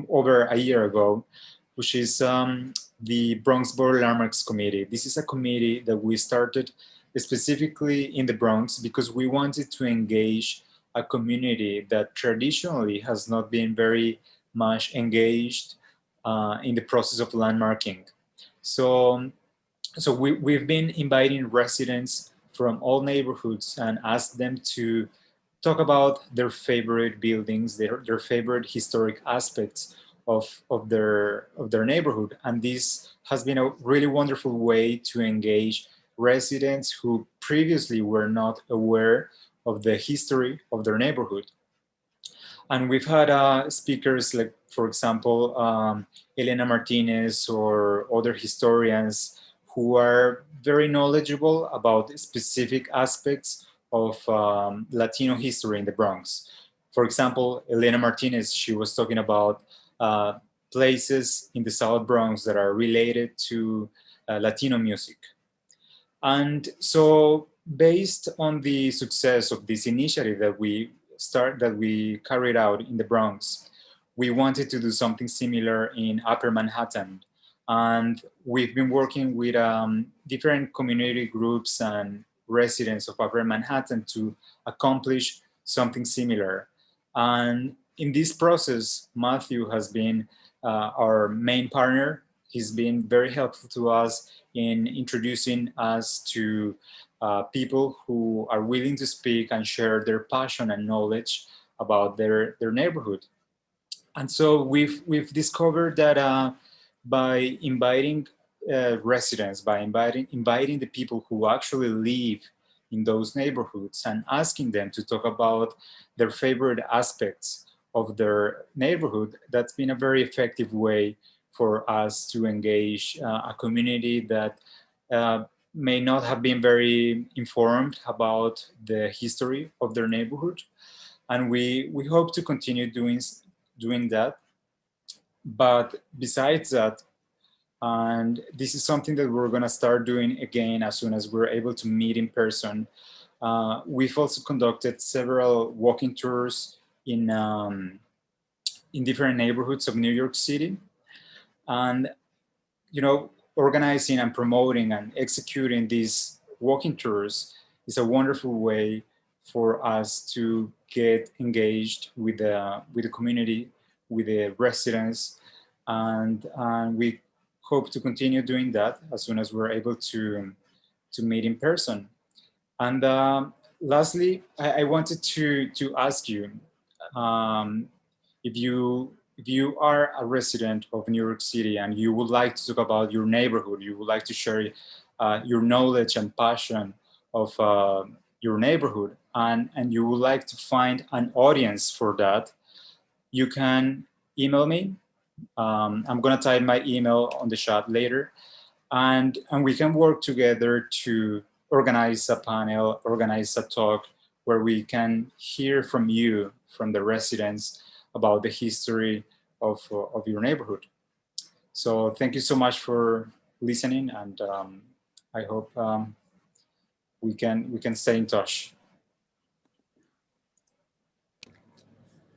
over a year ago, which is the Bronx Borough Landmarks Committee. This is a committee that we started specifically in the Bronx because we wanted to engage a community that traditionally has not been very much engaged in the process of landmarking. So we've been inviting residents from all neighborhoods and asked them to talk about their favorite buildings, their favorite historic aspects of their neighborhood. And this has been a really wonderful way to engage residents who previously were not aware of the history of their neighborhood. And we've had speakers like, for example, Elena Martinez or other historians who are very knowledgeable about specific aspects of Latino history in the Bronx. For example, Elena Martinez, she was talking about places in the South Bronx that are related to Latino music. And so based on the success of this initiative that we carried out in the Bronx, we wanted to do something similar in Upper Manhattan. And we've been working with different community groups and residents of Upper Manhattan to accomplish something similar. And in this process, Matthew has been our main partner. He's been very helpful to us in introducing us to people who are willing to speak and share their passion and knowledge about their neighborhood. And so we've discovered that by inviting residents, by inviting the people who actually live in those neighborhoods and asking them to talk about their favorite aspects of their neighborhood, that's been a very effective way for us to engage a community that may not have been very informed about the history of their neighborhood. And we hope to continue doing that. But besides that, and this is something that we're going to start doing again as soon as we're able to meet in person. We've also conducted several walking tours in different neighborhoods of New York City. And, you know, organizing and promoting and executing these walking tours is a wonderful way for us to get engaged with the community, with the residents, and we hope to continue doing that as soon as we're able to meet in person. And lastly, I wanted to ask you if you are a resident of New York City and you would like to talk about your neighborhood, you would like to share your knowledge and passion of your neighborhood, and you would like to find an audience for that, you can email me. I'm gonna type my email on the chat later, and we can work together to organize a panel, organize a talk where we can hear from you, from the residents, about the history of your neighborhood. So thank you so much for listening, and I hope we can stay in touch.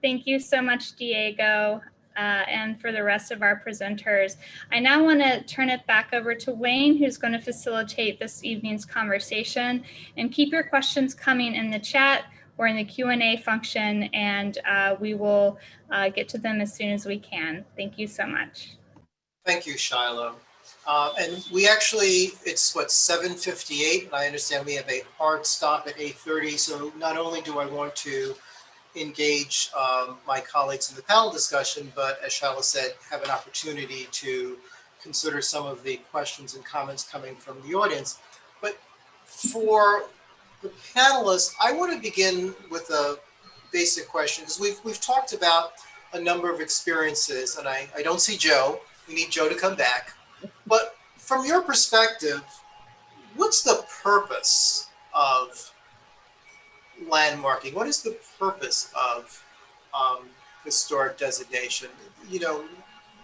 Thank you so much, Diego, and for the rest of our presenters. I now want to turn it back over to Wayne, who's going to facilitate this evening's conversation. And keep your questions coming in the chat or in the Q&A function, and we will get to them as soon as we can. Thank you so much. Thank you, Shiloh. And we actually, it's what, 7:58, and I understand we have a hard stop at 8:30. So not only do I want to engage my colleagues in the panel discussion, but as Shiloh said, have an opportunity to consider some of the questions and comments coming from the audience. But for the panelists, I want to begin with a basic question, because we've talked about a number of experiences, and I don't see Joe. We need Joe to come back. But from your perspective, what's the purpose of landmarking? What is the purpose of historic designation? You know,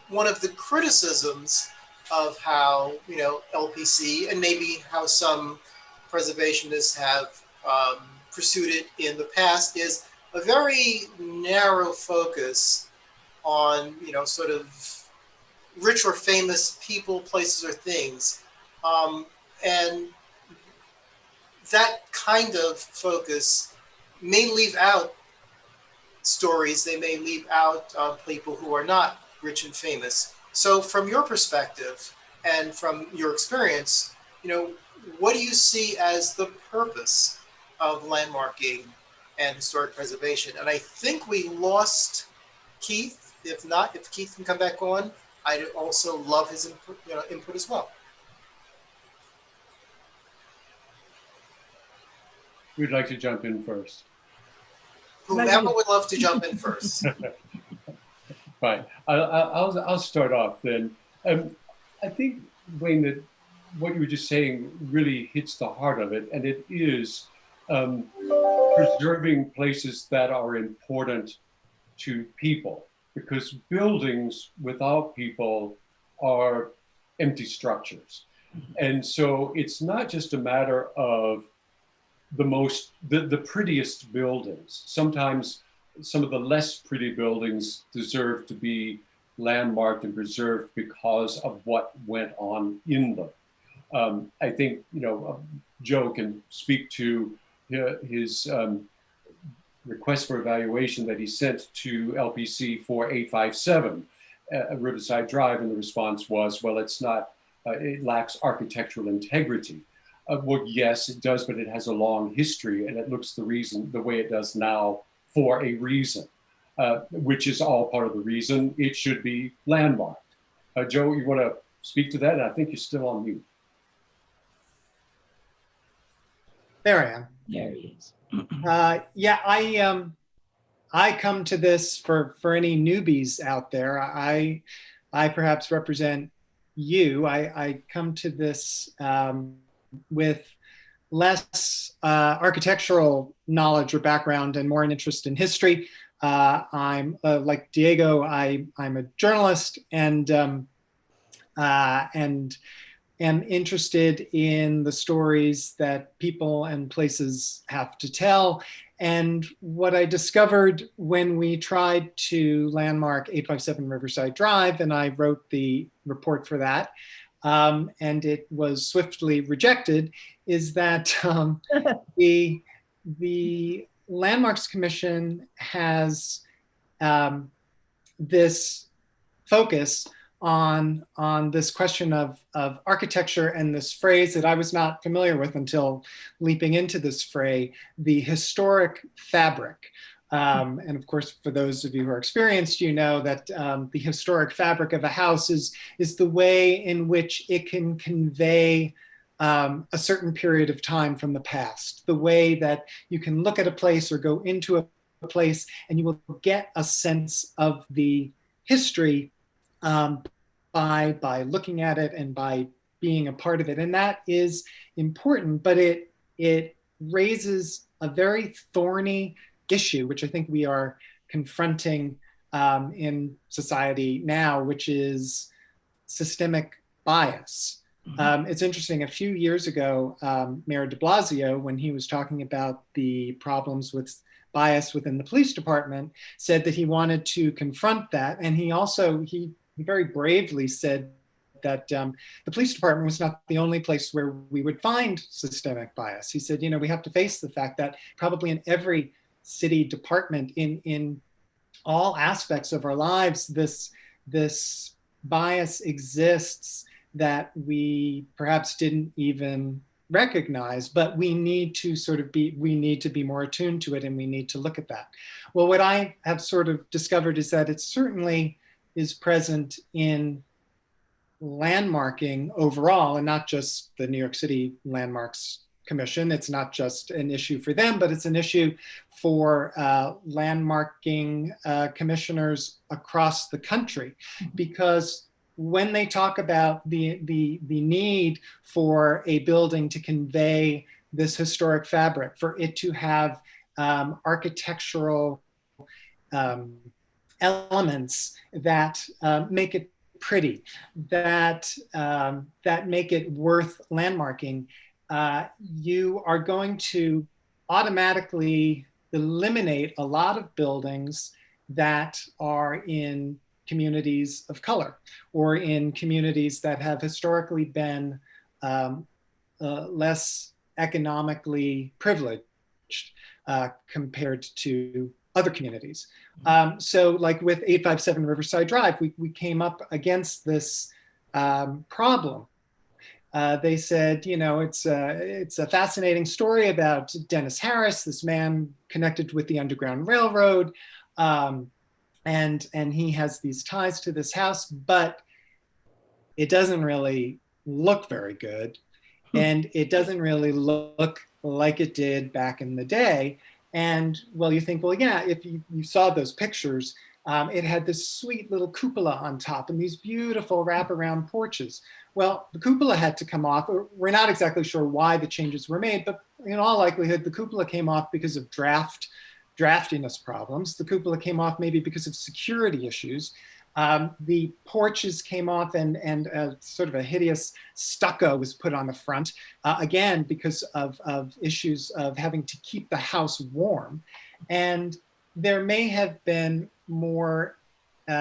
one of the criticisms of how, you know, LPC and maybe how some preservationists have pursued it in the past is a very narrow focus on, you know, sort of rich or famous people, places, or things. And that kind of focus may leave out stories, they may leave out people who are not rich and famous. So from your perspective and from your experience, you know, what do you see as the purpose of landmarking and historic preservation? And I think we lost Keith. If not, if Keith can come back on, I'd also love his input as well. We'd like to jump in first. Whomever would love to jump in first. Fine. I'll start off then. I think, Wayne, that what you were just saying really hits the heart of it, and it is preserving places that are important to people, because buildings without people are empty structures. And so it's not just a matter of the prettiest buildings. Sometimes some of the less pretty buildings deserve to be landmarked and preserved because of what went on in them. I think, you know, Joe can speak to his request for evaluation that he sent to LPC 4857 Riverside Drive, and the response was, well, it's not, it lacks architectural integrity. Well, yes, it does, but it has a long history, and it looks the way it does now for a reason, which is all part of the reason it should be landmarked. Joe, you want to speak to that? I think you're still on mute. There I am. There he is. Yeah, I come to this for any newbies out there. I perhaps represent you. I come to this with less architectural knowledge or background and more an interest in history. I'm like Diego. I'm a journalist and am interested in the stories that people and places have to tell. And what I discovered when we tried to landmark 857 Riverside Drive, and I wrote the report for that, and it was swiftly rejected, is that the Landmarks Commission has this focus on this question of architecture and this phrase that I was not familiar with until leaping into this fray, the historic fabric. And of course, for those of you who are experienced, you know that the historic fabric of a house is the way in which it can convey a certain period of time from the past, the way that you can look at a place or go into a place and you will get a sense of the history by looking at it and by being a part of it. And that is important, but it raises a very thorny issue, which I think we are confronting in society now, which is systemic bias. It's interesting, a few years ago, Mayor de Blasio, when he was talking about the problems with bias within the police department, said that he wanted to confront that. And he very bravely said that the police department was not the only place where we would find systemic bias. He said, we have to face the fact that probably in every city department, in all aspects of our lives, this bias exists that we perhaps didn't even recognize, but we need to be more attuned to it, and we need to look at that. Well, what I have sort of discovered is that it certainly is present in landmarking overall, and not just the New York City Landmarks Commission. It's not just an issue for them, but it's an issue for landmarking commissioners across the country, because when they talk about the need for a building to convey this historic fabric, for it to have architectural elements that make it pretty, that make it worth landmarking, you are going to automatically eliminate a lot of buildings that are in communities of color or in communities that have historically been less economically privileged compared to other communities. So like with 857 Riverside Drive, we came up against this problem. They said, it's a fascinating story about Dennis Harris, this man connected with the Underground Railroad, and he has these ties to this house, but it doesn't really look very good, and it doesn't really look like it did back in the day. And well, you think, well, yeah, if you saw those pictures, it had this sweet little cupola on top and these beautiful wraparound porches. Well, the cupola had to come off. We're not exactly sure why the changes were made, but in all likelihood, the cupola came off because of draftiness problems. The cupola came off maybe because of security issues. The porches came off and sort of a hideous stucco was put on the front, again, because of issues of having to keep the house warm. And there may have been more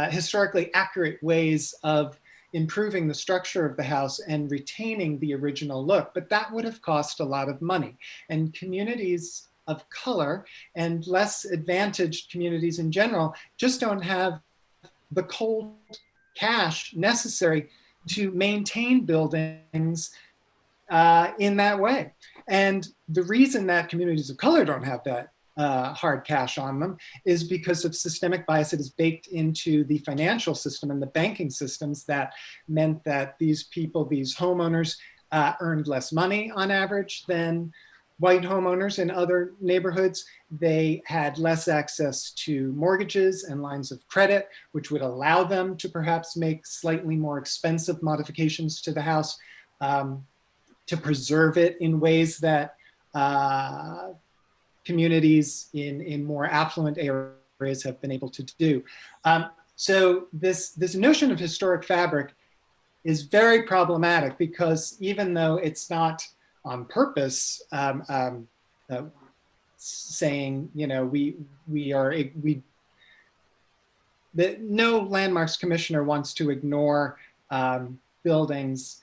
historically accurate ways of improving the structure of the house and retaining the original look, but that would have cost a lot of money. And communities of color and less advantaged communities in general just don't have the cold cash necessary to maintain buildings in that way. And the reason that communities of color don't have that hard cash on them is because of systemic bias that is baked into the financial system and the banking systems that meant that these people, these homeowners, earned less money on average than white homeowners in other neighborhoods. They had less access to mortgages and lines of credit, which would allow them to perhaps make slightly more expensive modifications to the house to preserve it in ways that communities in more affluent areas have been able to do. So this notion of historic fabric is very problematic because even though it's not on purpose saying, you know, no landmarks commissioner wants to ignore buildings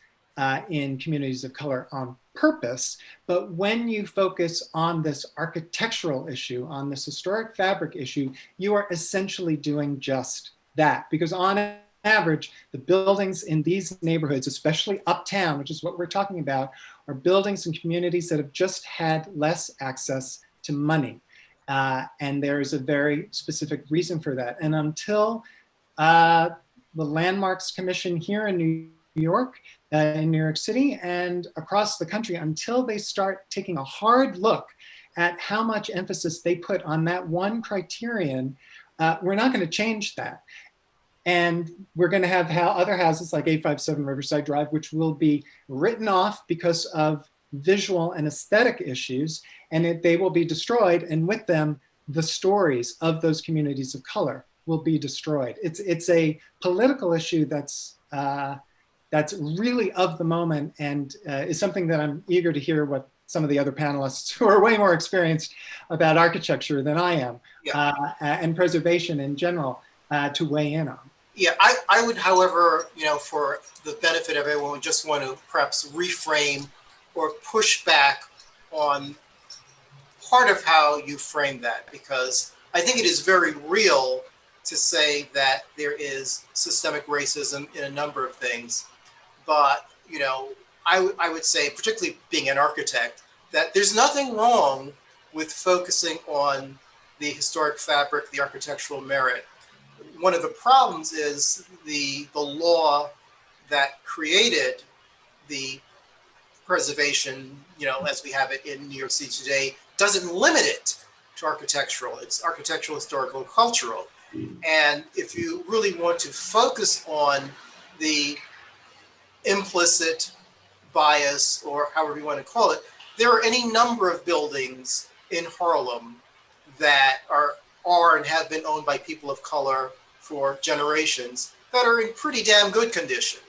in communities of color on purpose, but when you focus on this architectural issue, on this historic fabric issue, you are essentially doing just that. Because on average, the buildings in these neighborhoods, especially uptown, which is what we're talking about, are buildings and communities that have just had less access to money. And there is a very specific reason for that. And until the Landmarks Commission here in New York, in New York City and across the country, until they start taking a hard look at how much emphasis they put on that one criterion, we're not going to change that. And we're going to have other houses like 857 Riverside Drive, which will be written off because of visual and aesthetic issues, and they will be destroyed. And with them, the stories of those communities of color will be destroyed. It's a political issue that's really of the moment and is something that I'm eager to hear what some of the other panelists who are way more experienced about architecture than I am, and preservation in general, to weigh in on. Yeah, I would, however, you know, for the benefit of everyone, just want to perhaps reframe or push back on part of how you frame that, because I think it is very real to say that there is systemic racism in a number of things. But, you know, I would say, particularly being an architect, that there's nothing wrong with focusing on the historic fabric, the architectural merit. One of the problems is the law that created the preservation, you know, as we have it in New York City today, doesn't limit it to architectural. It's architectural, historical, cultural. And if you really want to focus on the implicit bias, or however you want to call it, there are any number of buildings in Harlem that are and have been owned by people of color for generations that are in pretty damn good condition.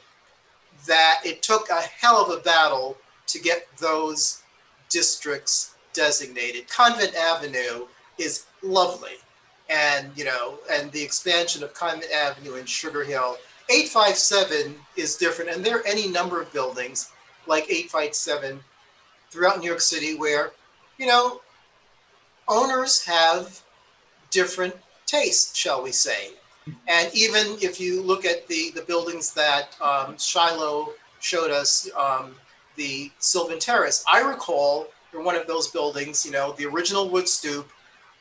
That it took a hell of a battle to get those districts designated. Convent Avenue is lovely. And, you know, and the expansion of Convent Avenue in Sugar Hill. 857 is different, and there are any number of buildings like 857 throughout New York City where, you know, owners have different tastes, shall we say. And even if you look at the buildings that Shiloh showed us, the Sylvan Terrace, I recall in one of those buildings, you know, the original wood stoop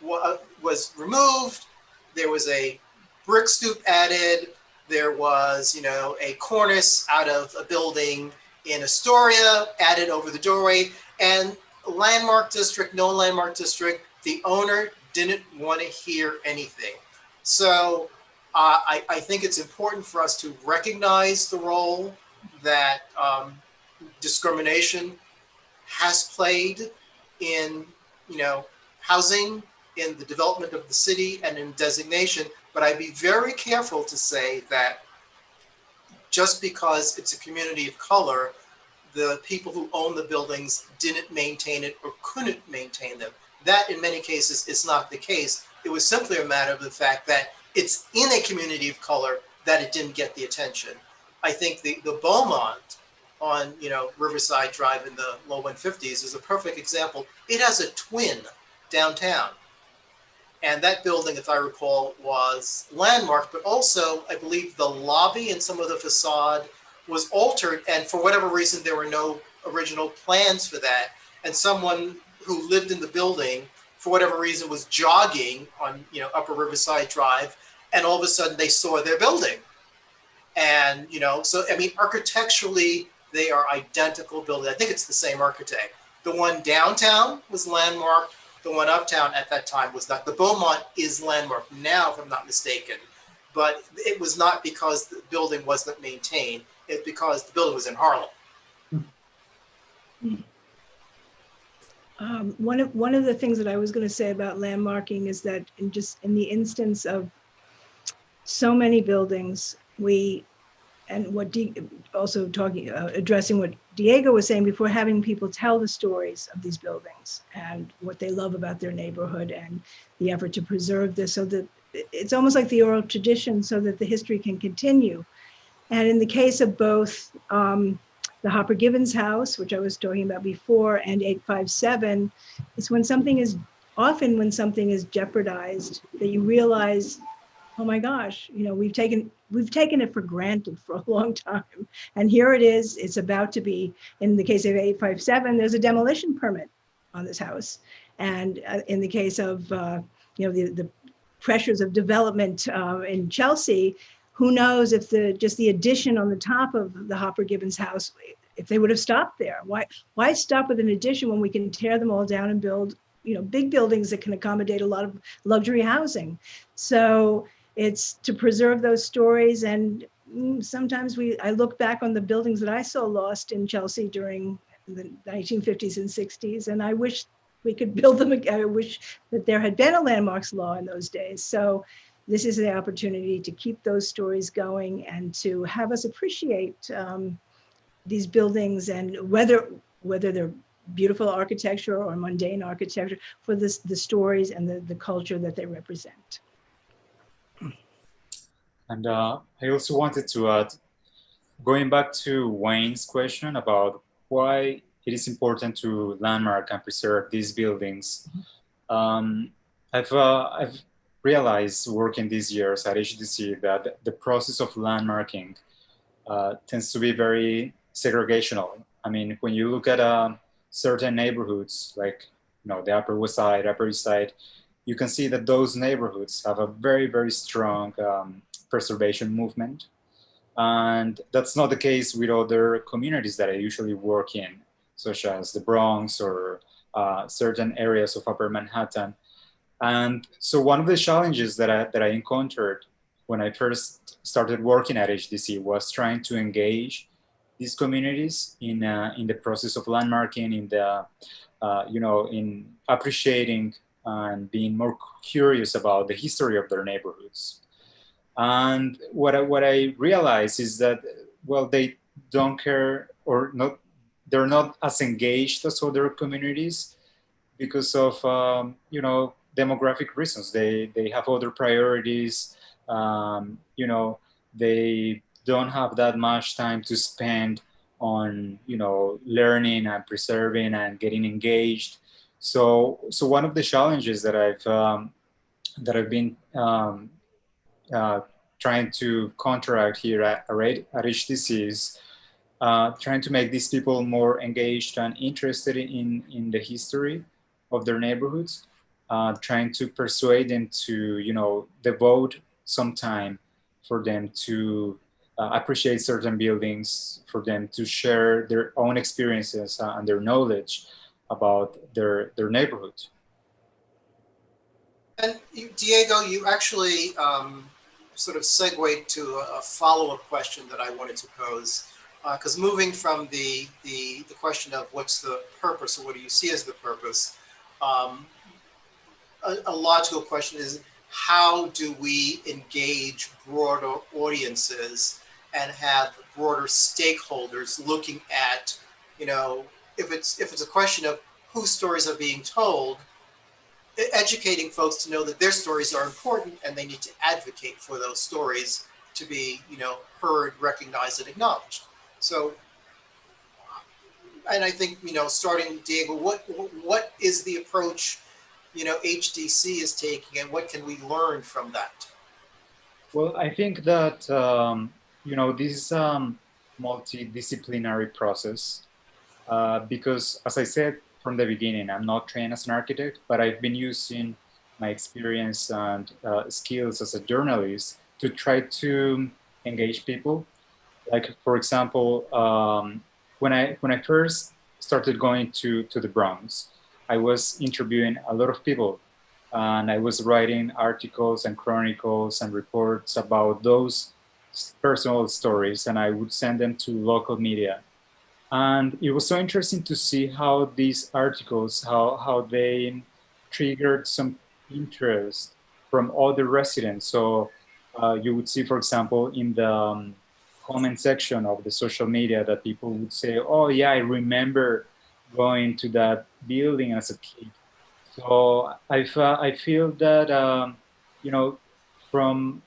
was removed. There was a brick stoop added. There was, you know, a cornice out of a building in Astoria added over the doorway. And landmark district, no landmark district, the owner didn't want to hear anything. So I think it's important for us to recognize the role that discrimination has played in, you know, housing, in the development of the city, and in designation. But I'd be very careful to say that just because it's a community of color, the people who own the buildings didn't maintain it or couldn't maintain them. That, in many cases, is not the case. It was simply a matter of the fact that it's in a community of color that it didn't get the attention. I think the Beaumont on, you know, Riverside Drive in the low 150s is a perfect example. It has a twin downtown. And that building, if I recall, was landmarked, but also I believe the lobby and some of the facade was altered. And for whatever reason, there were no original plans for that. And someone who lived in the building, for whatever reason, was jogging on, you know, Upper Riverside Drive. And all of a sudden they saw their building. And, you know, so, I mean, architecturally, they are identical buildings. I think it's the same architect. The one downtown was landmarked. The one uptown at that time was not. The Beaumont is landmarked now, if I'm not mistaken, but it was not because the building wasn't maintained. It's because the building was in Harlem. One of the things that I was going to say about landmarking is that in the instance of so many buildings, addressing what Diego was saying before, having people tell the stories of these buildings and what they love about their neighborhood and the effort to preserve this, so that it's almost like the oral tradition, so that the history can continue. And in the case of both the Hopper Gibbons house, which I was talking about before, and 857, it's when something is jeopardized that you realize, oh my gosh, you know, we've taken it for granted for a long time. And here it is, it's about to be, in the case of 857, there's a demolition permit on this house. And in the case of, you know, the pressures of development in Chelsea, who knows if just the addition on the top of the Hopper Gibbons house, if they would have stopped there. Why stop with an addition when we can tear them all down and build, you know, big buildings that can accommodate a lot of luxury housing? So it's to preserve those stories. And sometimes I look back on the buildings that I saw lost in Chelsea during the 1950s and 60s, and I wish we could build them again. I wish that there had been a landmarks law in those days. So this is the opportunity to keep those stories going and to have us appreciate these buildings, and whether they're beautiful architecture or mundane architecture, for the stories and the culture that they represent. And I also wanted to add, going back to Wayne's question about why it is important to landmark and preserve these buildings. I've realized working these years at HDC that the process of landmarking tends to be very segregational. I mean, when you look at certain neighborhoods, like, you know, the Upper West Side, Upper East Side, you can see that those neighborhoods have a very, very strong preservation movement. And that's not the case with other communities that I usually work in, such as the Bronx or certain areas of Upper Manhattan. And so one of the challenges that I encountered when I first started working at HDC was trying to engage these communities in the process of landmarking, in the you know, in appreciating and being more curious about the history of their neighborhoods. And what I realized is that, well, they don't care, or not, they're not as engaged as other communities because of you know, demographic reasons. They have other priorities. You know, they don't have that much time to spend on, you know, learning and preserving and getting engaged. So one of the challenges that I've been trying to counteract here at HDC is trying to make these people more engaged and interested in the history of their neighborhoods, trying to persuade them to, you know, devote some time for them to appreciate certain buildings, for them to share their own experiences and their knowledge about their neighborhood. And Diego, you actually sort of segued to a follow-up question that I wanted to pose, because moving from the question of what's the purpose, or what do you see as the purpose, a logical question is, how do we engage broader audiences and have broader stakeholders looking at, you know, if it's a question of whose stories are being told, educating folks to know that their stories are important and they need to advocate for those stories to be, you know, heard, recognized, and acknowledged. So, and I think, you know, starting, Diego, what is the approach HDC is taking, and what can we learn from that? Well, I think that, this is a multidisciplinary process because, as I said from the beginning, I'm not trained as an architect, but I've been using my experience and skills as a journalist to try to engage people. Like, for example, when I first started going to the Bronx, I was interviewing a lot of people, and I was writing articles and chronicles and reports about those personal stories, and I would send them to local media. And it was so interesting to see how these articles, how they triggered some interest from other residents. So you would see, for example, in the comment section of the social media that people would say, oh yeah, I remember going to that building as a kid. So I feel that, from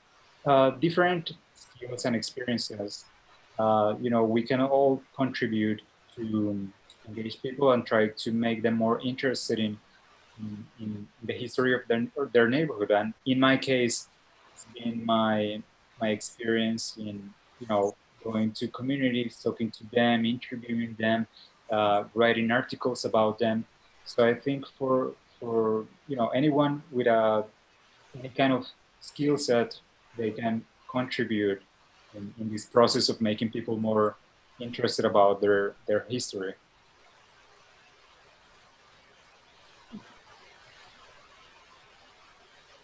different skills and experiences, we can all contribute to engage people and try to make them more interested in the history of their neighborhood. And in my case, it's been my experience in, going to communities, talking to them, interviewing them, writing articles about them. So I think for anyone with any kind of skill set, they can contribute in this process of making people more interested about their history.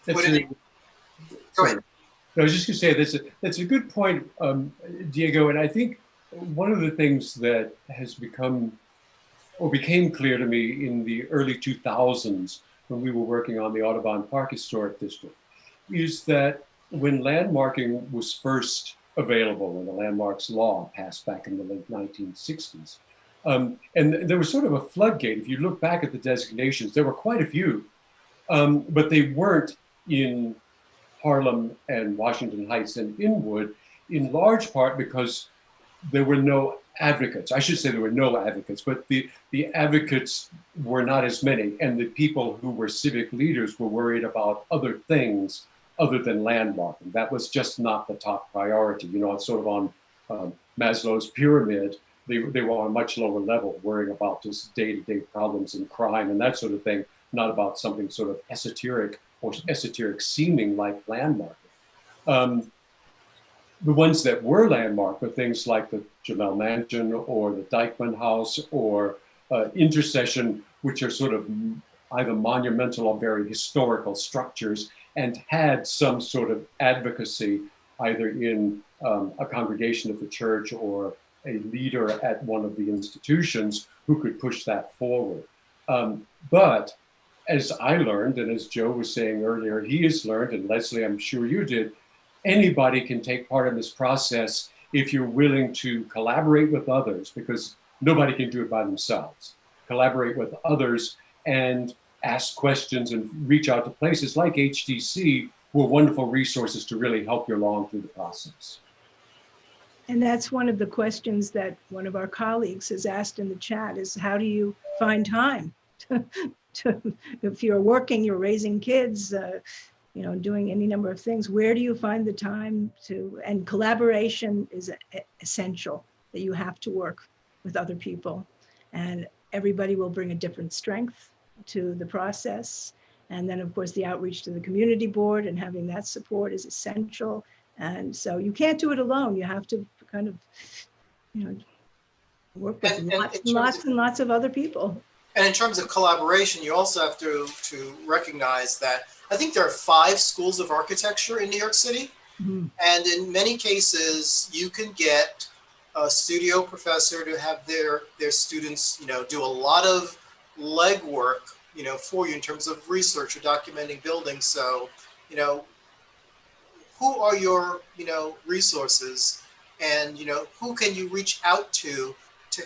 Go ahead. I was just going to say that's a good point, Diego. And I think one of the things that has become or became clear to me in the early 2000s when we were working on the Audubon Park Historic District is that when landmarking was first available and the landmarks law passed back in the late 1960s, and there was sort of a floodgate. If you look back at the designations, there were quite a few, but they weren't in Harlem and Washington Heights and Inwood, in large part because there were no advocates. I should say there were no advocates, but the advocates were not as many. And the people who were civic leaders were worried about other things other than landmarking. That was just not the top priority. It's sort of on Maslow's pyramid. They were on a much lower level, worrying about just day-to-day problems and crime and that sort of thing, not about something sort of esoteric or esoteric seeming like landmarking. The ones that were landmarked were things like the Jumel Mansion or the Dyckman House or Intercession, which are sort of either monumental or very historical structures and had some sort of advocacy either in a congregation of the church or a leader at one of the institutions who could push that forward. But as I learned, and as Joe was saying earlier, he has learned, and Lesley, I'm sure you did, anybody can take part in this process if you're willing to collaborate with others, because nobody can do it by themselves. Collaborate with others and ask questions and reach out to places like HDC, who are wonderful resources to really help you along through the process. And that's one of the questions that one of our colleagues has asked in the chat is, how do you find time if you're working, you're raising kids, doing any number of things, where do you find the time to, and collaboration is essential, that you have to work with other people, and everybody will bring a different strength to the process. And then of course the outreach to the community board and having that support is essential. And so you can't do it alone. You have to kind of, work with lots and lots of other people. And in terms of collaboration, you also have to recognize that I think there are 5 schools of architecture in New York City. Mm-hmm. And in many cases, you can get a studio professor to have their students, do a lot of legwork, for you in terms of research or documenting buildings. So, who are your, resources, and, who can you reach out to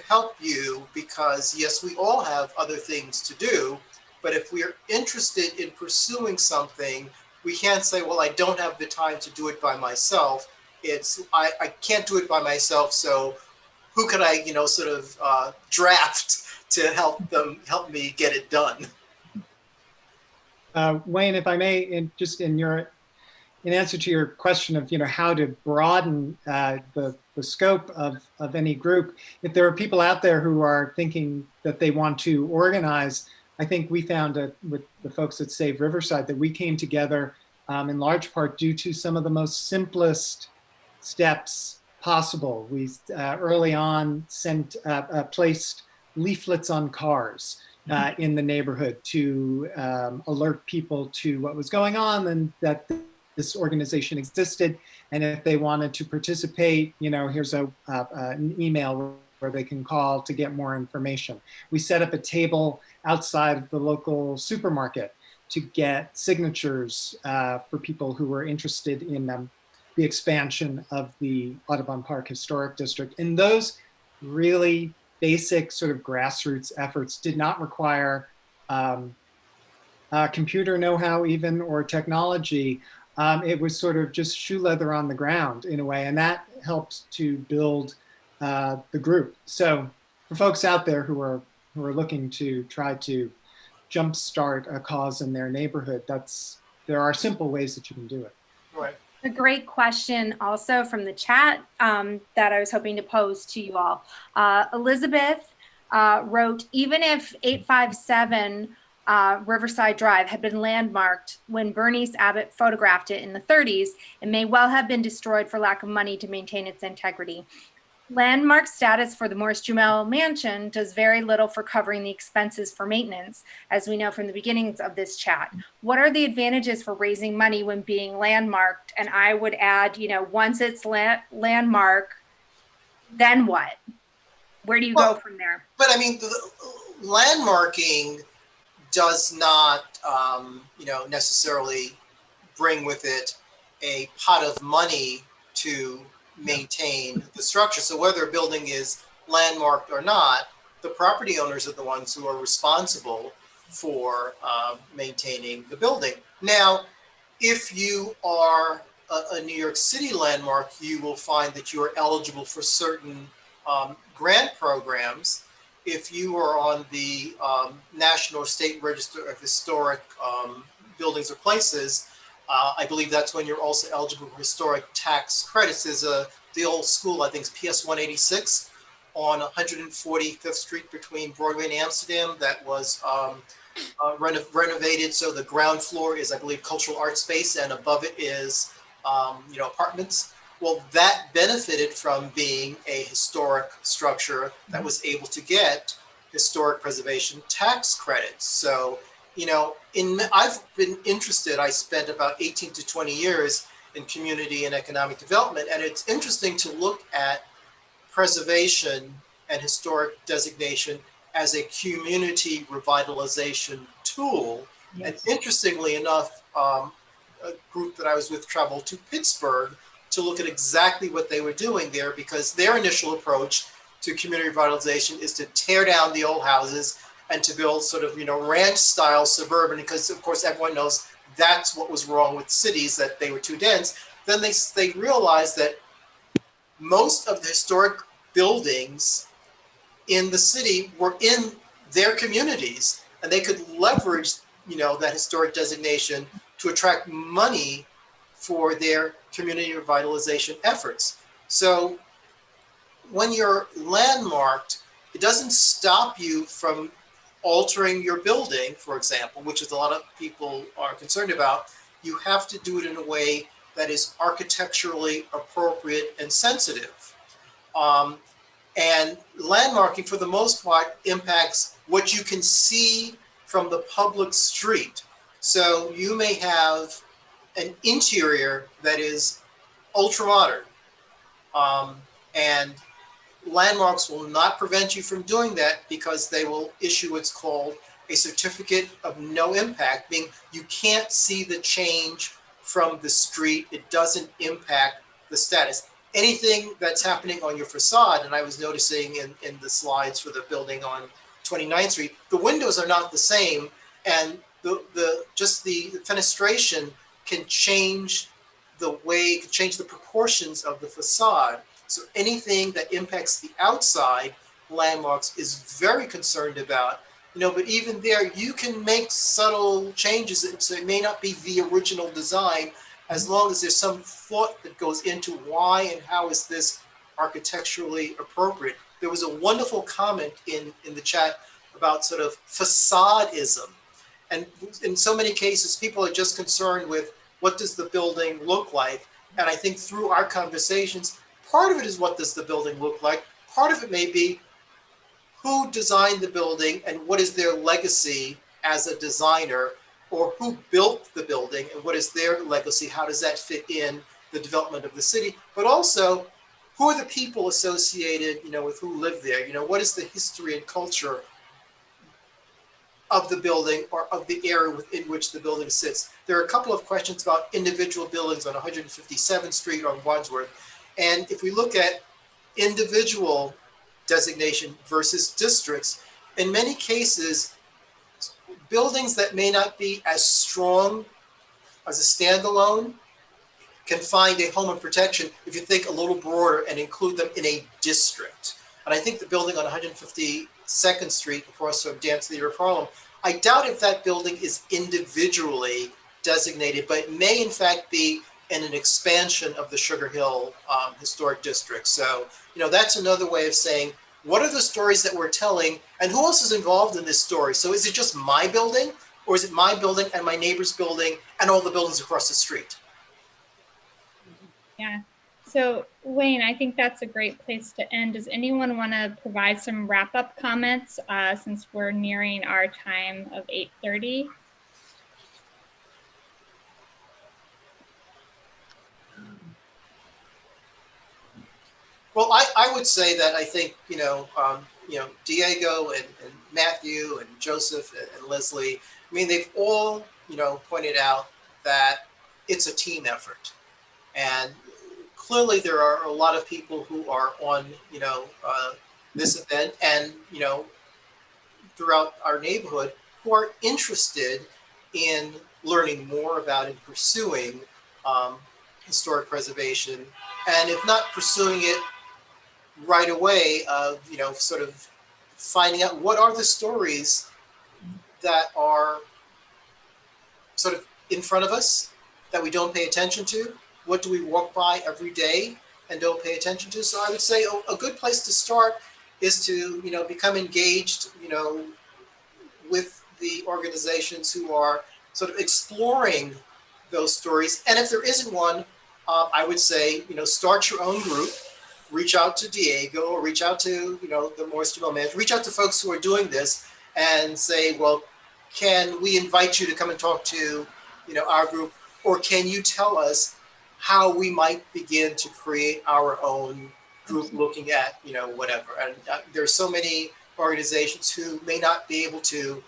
help you? Because yes, we all have other things to do, but if we are interested in pursuing something, we can't say, well, I don't have the time to do it by myself. It's, I can't do it by myself, so who could I, draft to help me get it done? Wayne, if I may, in answer to your question of how to broaden the scope of any group, if there are people out there who are thinking that they want to organize, I think we found with the folks at Save Riverside that we came together in large part due to some of the most simplest steps possible. We early on placed leaflets on cars in the neighborhood to alert people to what was going on and that this organization existed. And if they wanted to participate, here's an email where they can call to get more information. We set up a table outside of the local supermarket to get signatures for people who were interested in the expansion of the Audubon Park Historic District. And those really basic sort of grassroots efforts did not require computer know-how even or technology. It was sort of just shoe leather on the ground in a way, and that helped to build the group. So for folks out there who are looking to try to jumpstart a cause in their neighborhood, there are simple ways that you can do it. Right. A great question also from the chat that I was hoping to pose to you all. Elizabeth wrote, even if 857 Riverside Drive had been landmarked when Bernice Abbott photographed it in the 30s, it may well have been destroyed for lack of money to maintain its integrity. Landmark status for the Morris-Jumel Mansion does very little for covering the expenses for maintenance, as we know from the beginnings of this chat. What are the advantages for raising money when being landmarked? And I would add, once it's landmark, then what? Where do you go from there? But I mean, the landmarking does not, necessarily bring with it a pot of money to maintain the structure. So whether a building is landmarked or not, the property owners are the ones who are responsible for maintaining the building. Now, if you are a New York City landmark, you will find that you are eligible for certain grant programs. If you are on the National or State Register of Historic Buildings or Places, I believe that's when you're also eligible for historic tax credits. There's the old school, I think it's PS 186 on 145th Street between Broadway and Amsterdam that was renovated. So the ground floor is, I believe, cultural art space, and above it is, apartments. Well, that benefited from being a historic structure that was able to get historic preservation tax credits. So, I've been interested, I spent about 18 to 20 years in community and economic development, and it's interesting to look at preservation and historic designation as a community revitalization tool. Yes. And interestingly enough, a group that I was with traveled to Pittsburgh to look at exactly what they were doing there, because their initial approach to community revitalization is to tear down the old houses and to build sort of, ranch style suburban, because of course everyone knows that's what was wrong with cities, that they were too dense. Then they realized that most of the historic buildings in the city were in their communities, and they could leverage, that historic designation to attract money for their community revitalization efforts. So when you're landmarked, it doesn't stop you from altering your building, for example, which is a lot of people are concerned about. You have to do it in a way that is architecturally appropriate and sensitive. And landmarking, for the most part, impacts what you can see from the public street. So you may have an interior that is ultra modern, and landmarks will not prevent you from doing that, because they will issue what's called a certificate of no impact, meaning you can't see the change from the street. It doesn't impact the status. Anything that's happening on your facade, and I was noticing in the slides for the building on 29th Street, the windows are not the same, and the fenestration can change the proportions of the facade. So anything that impacts the outside, landmarks is very concerned about, but even there, you can make subtle changes. So it may not be the original design, as long as there's some thought that goes into why and how is this architecturally appropriate. There was a wonderful comment in the chat about sort of facadism. And in so many cases, people are just concerned with what does the building look like? And I think through our conversations, part of it is what does the building look like? Part of it may be who designed the building and what is their legacy as a designer, or who built the building and what is their legacy? How does that fit in the development of the city? But also, who are the people associated, with who live there? What is the history and culture of the building or of the area within which the building sits? There are a couple of questions about individual buildings on 157th Street or Wadsworth. And if we look at individual designation versus districts, in many cases, buildings that may not be as strong as a standalone can find a home of protection if you think a little broader and include them in a district. And I think the building on 152nd Street across from Dance Theater of Harlem, I doubt if that building is individually designated, but it may in fact be in an expansion of the Sugar Hill Historic District. So, that's another way of saying, what are the stories that we're telling and who else is involved in this story? So is it just my building, or is it my building and my neighbor's building and all the buildings across the street? Yeah. So Wayne, I think that's a great place to end. Does anyone want to provide some wrap-up comments since we're nearing our time of 8:30? Well, I would say that I think, Diego and Matthew and Joseph and Lesley, they've all, pointed out that it's a team effort. And clearly there are a lot of people who are on, this event and, throughout our neighborhood who are interested in learning more about and pursuing historic preservation. And if not pursuing it right away, sort of finding out what are the stories that are sort of in front of us that we don't pay attention to. What do we walk by every day and don't pay attention to? So I would say a good place to start is to, become engaged, with the organizations who are sort of exploring those stories. And if there isn't one, I would say, start your own group, reach out to Diego, or reach out to, the Morris-Jumel Mansion, reach out to folks who are doing this and say, well, can we invite you to come and talk to, our group, or can you tell us how we might begin to create our own group looking at, whatever. And there's so many organizations who may not be able to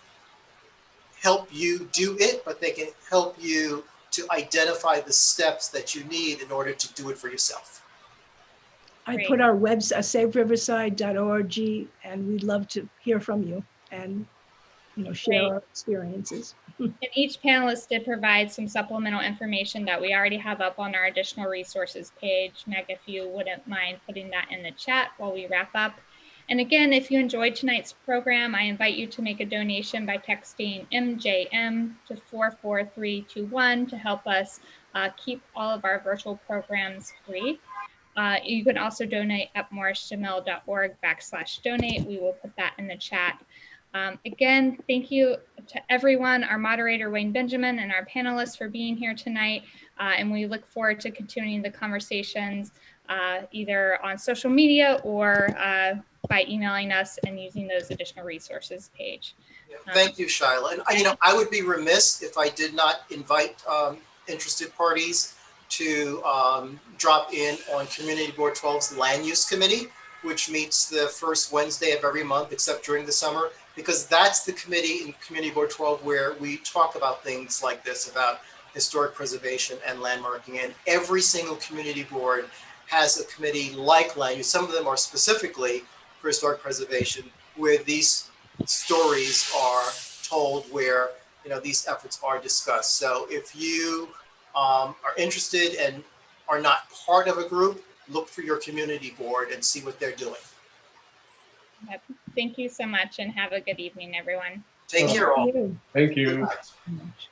help you do it, but they can help you to identify the steps that you need in order to do it for yourself. I Great. put our website, saveriverside.org, and we'd love to hear from you and, share Great. our experiences. And each panelist did provide some supplemental information that we already have up on our additional resources page. Meg, if you wouldn't mind putting that in the chat while we wrap up. And again, if you enjoyed tonight's program, I invite you to make a donation by texting MJM to 44321 to help us keep all of our virtual programs free. You can also donate at morrisjumel.org/donate. We will put that in the chat. Again, thank you to everyone, our moderator, Wayne Benjamin, and our panelists for being here tonight. And we look forward to continuing the conversations either on social media or by emailing us and using those additional resources page. Thank you, Shiloh. And I would be remiss if I did not invite interested parties to drop in on Community Board 12's Land Use Committee, which meets the first Wednesday of every month, except during the summer, because that's the committee in Community Board 12 where we talk about things like this, about historic preservation and landmarking. And every single community board has a committee like land use. Some of them are specifically for historic preservation, where these stories are told, where these efforts are discussed. So if you are interested and are not part of a group, look for your community board and see what they're doing. Yep. Thank you so much and have a good evening, everyone. Take care all. Thank you. Thank you. Good night. So much.